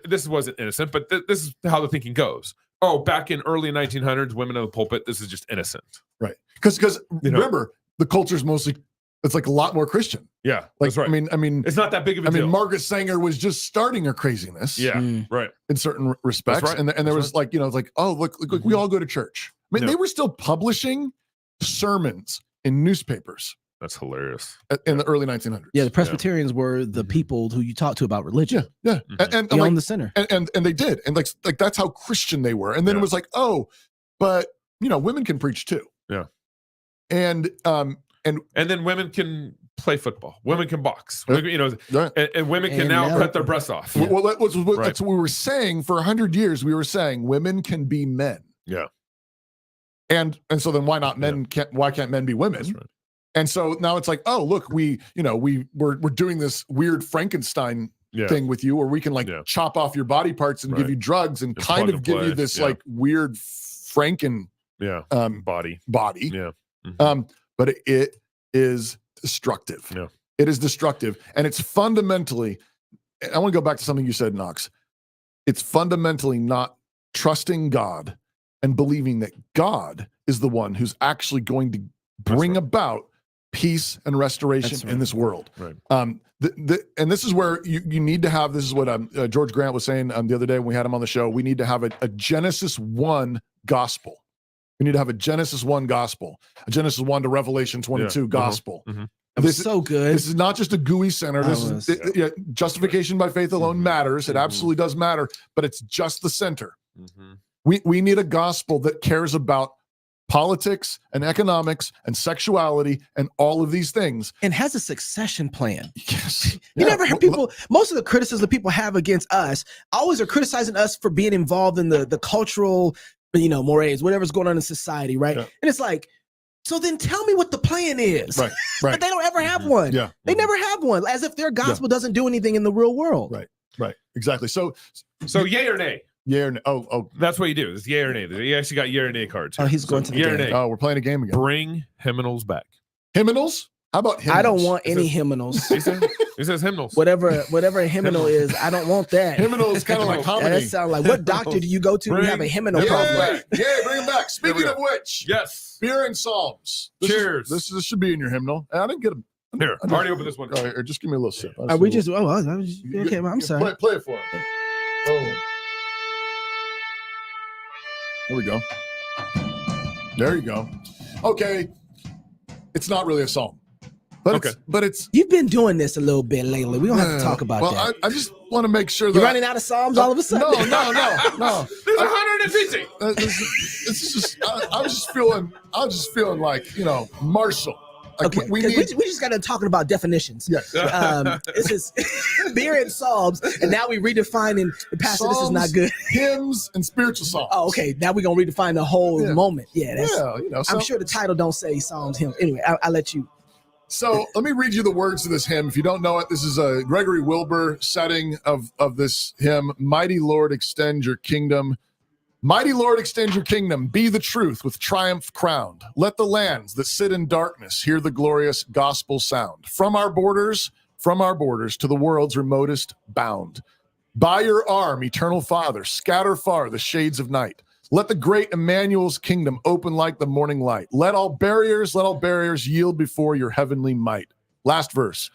Speaker 1: This
Speaker 4: wasn't innocent, but this is how the thinking goes. Oh, back in early 1900s, women in the pulpit, this is just innocent.
Speaker 1: Right. Because remember, the culture's mostly, it's like a lot more Christian.
Speaker 4: Yeah,
Speaker 1: like,
Speaker 4: that's right.
Speaker 1: I mean,
Speaker 4: it's not that big of a deal.
Speaker 1: I mean, Margaret Sanger was just starting her craziness.
Speaker 4: Yeah, right.
Speaker 1: In certain respects. Right. And there was like, it's like, oh, look, we all go to church. I mean, they were still publishing sermons in newspapers.
Speaker 4: That's hilarious.
Speaker 1: In the early 1900s.
Speaker 3: Yeah, the Presbyterians were the people who you talked to about religion.
Speaker 1: Yeah.
Speaker 3: And on the center.
Speaker 1: And they did. And like that's how Christian they were. And then it was like, oh, but women can preach too.
Speaker 4: Yeah.
Speaker 1: And
Speaker 4: then women can play football. Women can box. And women can now cut their breasts off.
Speaker 1: Yeah. Well, that's what we were saying for 100 years. We were saying women can be men.
Speaker 4: Yeah.
Speaker 1: And so then why not men? Why can't men be women? That's right. And so now it's like, oh, look, we're doing this weird Frankenstein thing with you, where we can chop off your body parts and give you drugs and kind of give you this like weird Franken
Speaker 4: body.
Speaker 1: Yeah. But it is destructive.
Speaker 4: Yeah.
Speaker 1: It is destructive. And it's fundamentally, I want to go back to something you said, Knox. It's fundamentally not trusting God and believing that God is the one who's actually going to bring about peace and restoration in this world.
Speaker 4: Right.
Speaker 1: And this is where you need to have, this is what George Grant was saying the other day when we had him on the show, we need to have a Genesis 1 gospel. We need to have a Genesis 1 gospel, a Genesis 1 to Revelation 22 gospel.
Speaker 3: This is so good.
Speaker 1: This is not just a GUI center. Justification by faith alone matters. It absolutely does matter, but it's just the center. We need a gospel that cares about politics and economics and sexuality and all of these things,
Speaker 3: and has a succession plan.
Speaker 1: Yes.
Speaker 3: You never heard people, most of the criticism people have against us always are criticizing us for being involved in the cultural, mores, whatever's going on in society, right? And it's like, so then tell me what the plan is.
Speaker 1: Right.
Speaker 3: But they don't ever have one.
Speaker 1: Yeah.
Speaker 3: They never have one, as if their gospel doesn't do anything in the real world.
Speaker 1: Right. Exactly. So
Speaker 4: yay or nay?
Speaker 1: Yay or nay? Oh.
Speaker 4: That's what you do. It's yay or nay. You actually got yay or nay cards.
Speaker 3: Oh, he's going to the
Speaker 4: yay
Speaker 3: game.
Speaker 4: or nay.
Speaker 1: Oh, we're playing a game again.
Speaker 4: Bring hymnals back.
Speaker 1: Hymnals? How about hymnals?
Speaker 3: I don't want any hymnals.
Speaker 4: He says hymnals.
Speaker 3: Whatever a hymnal is, I don't want that.
Speaker 1: Hymnal is kind of like hominy.
Speaker 3: That sounds like, what doctor do you go to when you have a hymnal problem?
Speaker 1: Yeah, bring them back. Speaking of which,
Speaker 4: yes,
Speaker 1: beer and psalms.
Speaker 4: Cheers.
Speaker 1: This should be in your hymnal. I didn't get them.
Speaker 4: Here, I already opened this one.
Speaker 1: All right, just give me a little sip.
Speaker 3: Are we just? Oh, okay. I'm sorry.
Speaker 1: Play it for him. Oh. There we go. There you go. Okay, it's not really a psalm, but it's.
Speaker 3: You've been doing this a little bit lately. We don't have to talk about that.
Speaker 1: I just want to make sure that
Speaker 3: you're running out of psalms all of a sudden.
Speaker 1: No.
Speaker 4: There's 150.
Speaker 1: This is just. I was just feeling like Marshall. Like
Speaker 3: Okay, we just got to talking about definitions.
Speaker 1: Yes.
Speaker 3: This is beer and psalms, and now we redefining the pastor.
Speaker 1: Psalms,
Speaker 3: this is not good.
Speaker 1: Hymns and spiritual songs.
Speaker 3: Oh, okay. Now we're gonna redefine the whole moment. Yeah, I'm sure the title don't say psalms, hymn. Anyway, I'll let you.
Speaker 1: So let me read you the words to this hymn. If you don't know it, this is a Gregory Wilbur setting of this hymn. Mighty Lord, extend your kingdom. Mighty Lord, extend your kingdom. Be the truth with triumph crowned. Let the lands that sit in darkness hear the glorious gospel sound. From our borders to the world's remotest bound. By your arm, eternal Father, scatter far the shades of night. Let the great Emmanuel's kingdom open like the morning light. Let all barriers yield before your heavenly might. Last verse.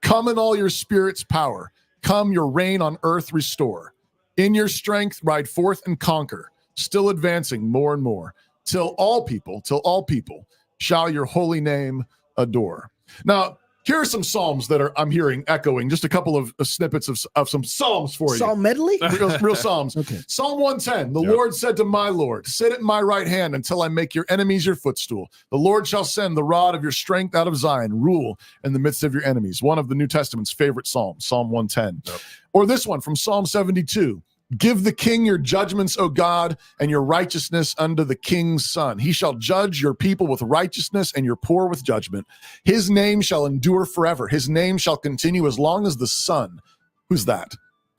Speaker 1: Come in all your spirit's power. Come your reign on earth restore. In your strength ride forth and conquer, still advancing more and more, till all people shall your holy name adore. Now, here are some psalms that I'm hearing echoing, just a couple of snippets of some psalms for you.
Speaker 3: Psalm medley?
Speaker 1: Real psalms.
Speaker 3: Okay.
Speaker 1: Psalm 110, the Lord said to my Lord, sit at my right hand until I make your enemies your footstool. The Lord shall send the rod of your strength out of Zion, rule in the midst of your enemies. One of the New Testament's favorite psalms, Psalm 110. Yep. Or this one from Psalm 72. Give the king your judgments, O God, and your righteousness unto the king's son. He shall judge your people with righteousness and your poor with judgment. His name shall endure forever. His name shall continue as long as the sun. Who's that?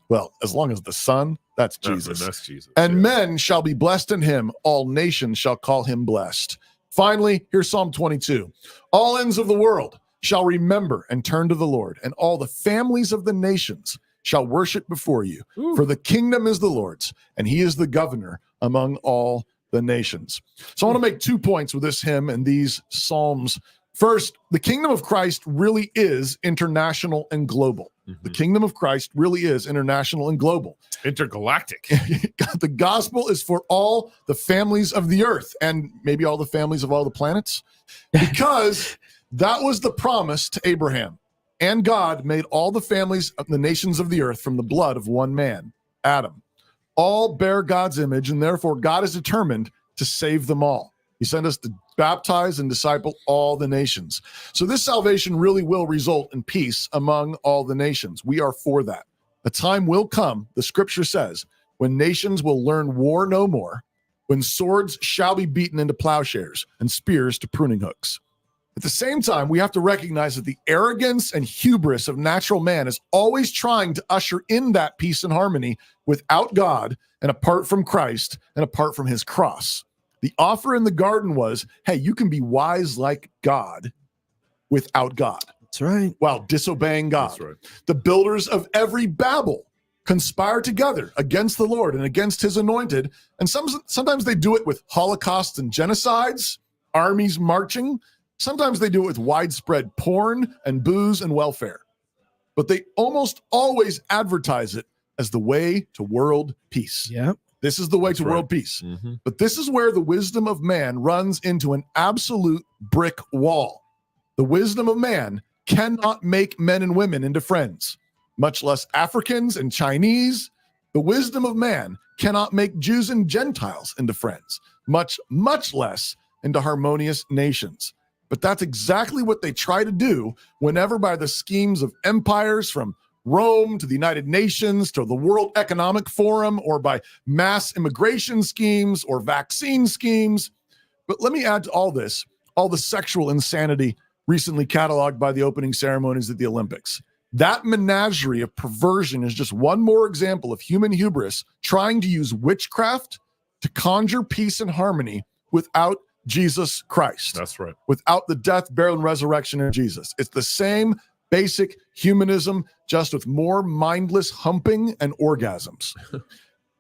Speaker 1: Well, as long as the sun, that's Jesus.
Speaker 4: That's Jesus.
Speaker 1: And men shall be blessed in him. All nations shall call him blessed. Finally, here's Psalm 22. All ends of the world shall remember and turn to the Lord, and all the families of the nations shall worship before you. Ooh. For the kingdom is the Lord's, and he is the governor among all the nations. So I want to make 2 points with this hymn and these psalms. First, the kingdom of Christ really is international and global. Mm-hmm. The kingdom of Christ really is international and global.
Speaker 4: Intergalactic.
Speaker 1: The gospel is for all the families of the earth and maybe all the families of all the planets, because that was the promise to Abraham. And God made all the families of the nations of the earth from the blood of one man, Adam. All bear God's image, and therefore God is determined to save them all. He sent us to baptize and disciple all the nations. So this salvation really will result in peace among all the nations. We are for that. A time will come, the scripture says, when nations will learn war no more, when swords shall be beaten into plowshares and spears to pruning hooks. At the same time, we have to recognize that the arrogance and hubris of natural man is always trying to usher in that peace and harmony without God and apart from Christ and apart from his cross. The offer in the garden was, hey, you can be wise like God without God.
Speaker 3: That's right.
Speaker 1: While disobeying God.
Speaker 4: That's right.
Speaker 1: The builders of every Babel conspire together against the Lord and against his anointed. And sometimes they do it with holocausts and genocides, armies marching. Sometimes they do it with widespread porn and booze and welfare. But they almost always advertise it as the way to world peace.
Speaker 3: Yeah.
Speaker 1: This is the way to world peace. Mm-hmm. But this is where the wisdom of man runs into an absolute brick wall. The wisdom of man cannot make men and women into friends, much less Africans and Chinese. The wisdom of man cannot make Jews and Gentiles into friends, much less into harmonious nations. But that's exactly what they try to do whenever, by the schemes of empires from Rome to the United Nations to the World Economic Forum, or by mass immigration schemes or vaccine schemes. But let me add to all this, all the sexual insanity recently cataloged by the opening ceremonies at the Olympics. That menagerie of perversion is just one more example of human hubris trying to use witchcraft to conjure peace and harmony without Jesus Christ.
Speaker 4: That's right.
Speaker 1: Without the death, burial, and resurrection of Jesus. It's the same basic humanism, just with more mindless humping and orgasms.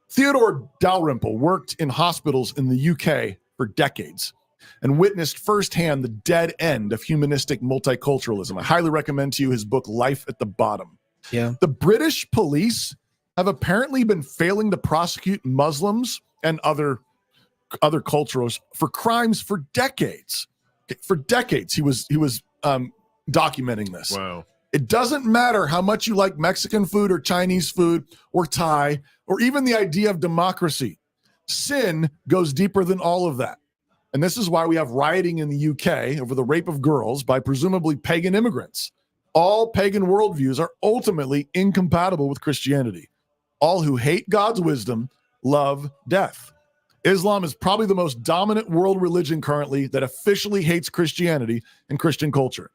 Speaker 1: Theodore Dalrymple worked in hospitals in the UK for decades and witnessed firsthand the dead end of humanistic multiculturalism. I highly recommend to you his book, Life at the Bottom.
Speaker 3: Yeah.
Speaker 1: The British police have apparently been failing to prosecute Muslims and other cultures for crimes for decades. For decades, he was documenting this.
Speaker 4: Wow.
Speaker 1: It doesn't matter how much you like Mexican food or Chinese food or Thai or even the idea of democracy. Sin goes deeper than all of that. And this is why we have rioting in the UK over the rape of girls by presumably pagan immigrants. All pagan worldviews are ultimately incompatible with Christianity. All who hate God's wisdom love death. Islam is probably the most dominant world religion currently that officially hates Christianity and Christian culture.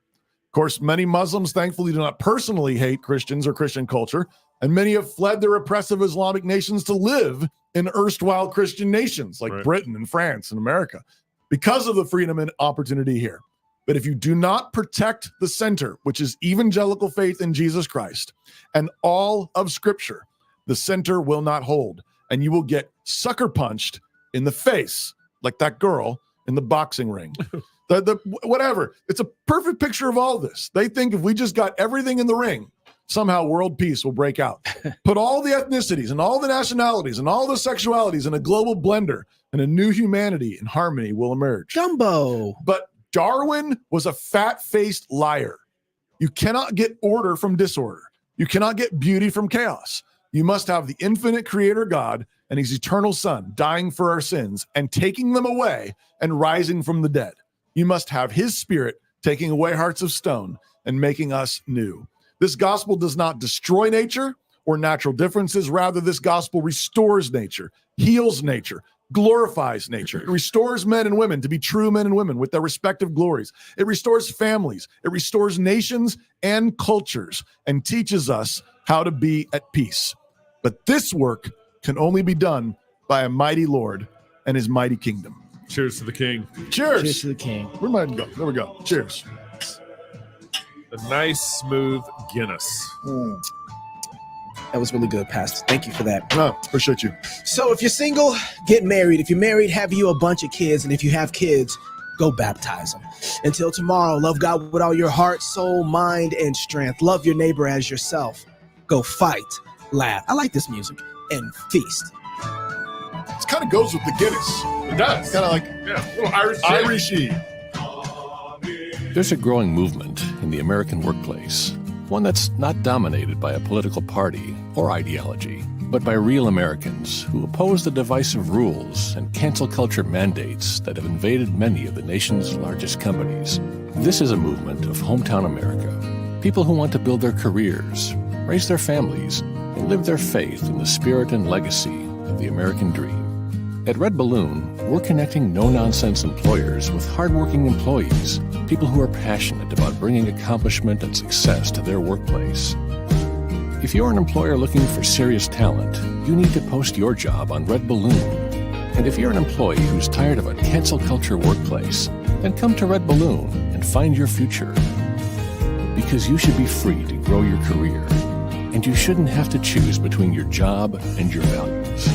Speaker 1: Of course, many Muslims thankfully do not personally hate Christians or Christian culture, and many have fled their oppressive Islamic nations to live in erstwhile Christian nations like Britain and France and America because of the freedom and opportunity here. But if you do not protect the center, which is evangelical faith in Jesus Christ and all of Scripture, the center will not hold, and you will get sucker punched in the face like that girl in the boxing ring. Whatever. It's a perfect picture of all this. They think if we just got everything in the ring, somehow world peace will break out. Put all the ethnicities and all the nationalities and all the sexualities in a global blender, and a new humanity and harmony will emerge.
Speaker 3: Jumbo.
Speaker 1: But Darwin was a fat-faced liar. You cannot get order from disorder. You cannot get beauty from chaos. You must have the infinite creator God and his eternal son dying for our sins and taking them away and rising from the dead. You must have his spirit taking away hearts of stone and making us new. This gospel does not destroy nature or natural differences. Rather, this gospel restores nature, heals nature, glorifies nature. It restores men and women to be true men and women with their respective glories. It restores families. It restores nations and cultures and teaches us how to be at peace. But this work can only be done by a mighty Lord and his mighty kingdom.
Speaker 4: Cheers to the king.
Speaker 1: Cheers.
Speaker 3: Cheers to the king.
Speaker 1: Where might it go? There we go. Cheers.
Speaker 4: A nice, smooth Guinness.
Speaker 3: That was really good, Pastor. Thank you for that.
Speaker 1: No, appreciate you.
Speaker 3: So if you're single, get married. If you're married, have you a bunch of kids. And if you have kids, go baptize them. Until tomorrow, love God with all your heart, soul, mind, and strength. Love your neighbor as yourself. Go fight, laugh. I like this music. And feast.
Speaker 1: It kind of goes with the Guinness.
Speaker 4: It does.
Speaker 1: Kind of like
Speaker 4: a little
Speaker 1: Irishy.
Speaker 6: There's a growing movement in the American workplace, one that's not dominated by a political party or ideology, but by real Americans who oppose the divisive rules and cancel culture mandates that have invaded many of the nation's largest companies. This is a movement of hometown America, people who want to build their careers, raise their families, and live their faith in the spirit and legacy of the American dream. At Red Balloon, we're connecting no-nonsense employers with hardworking employees, people who are passionate about bringing accomplishment and success to their workplace. If you're an employer looking for serious talent, you need to post your job on Red Balloon. And if you're an employee who's tired of a cancel culture workplace, then come to Red Balloon and find your future. Because you should be free to grow your career, and you shouldn't have to choose between your job and your values.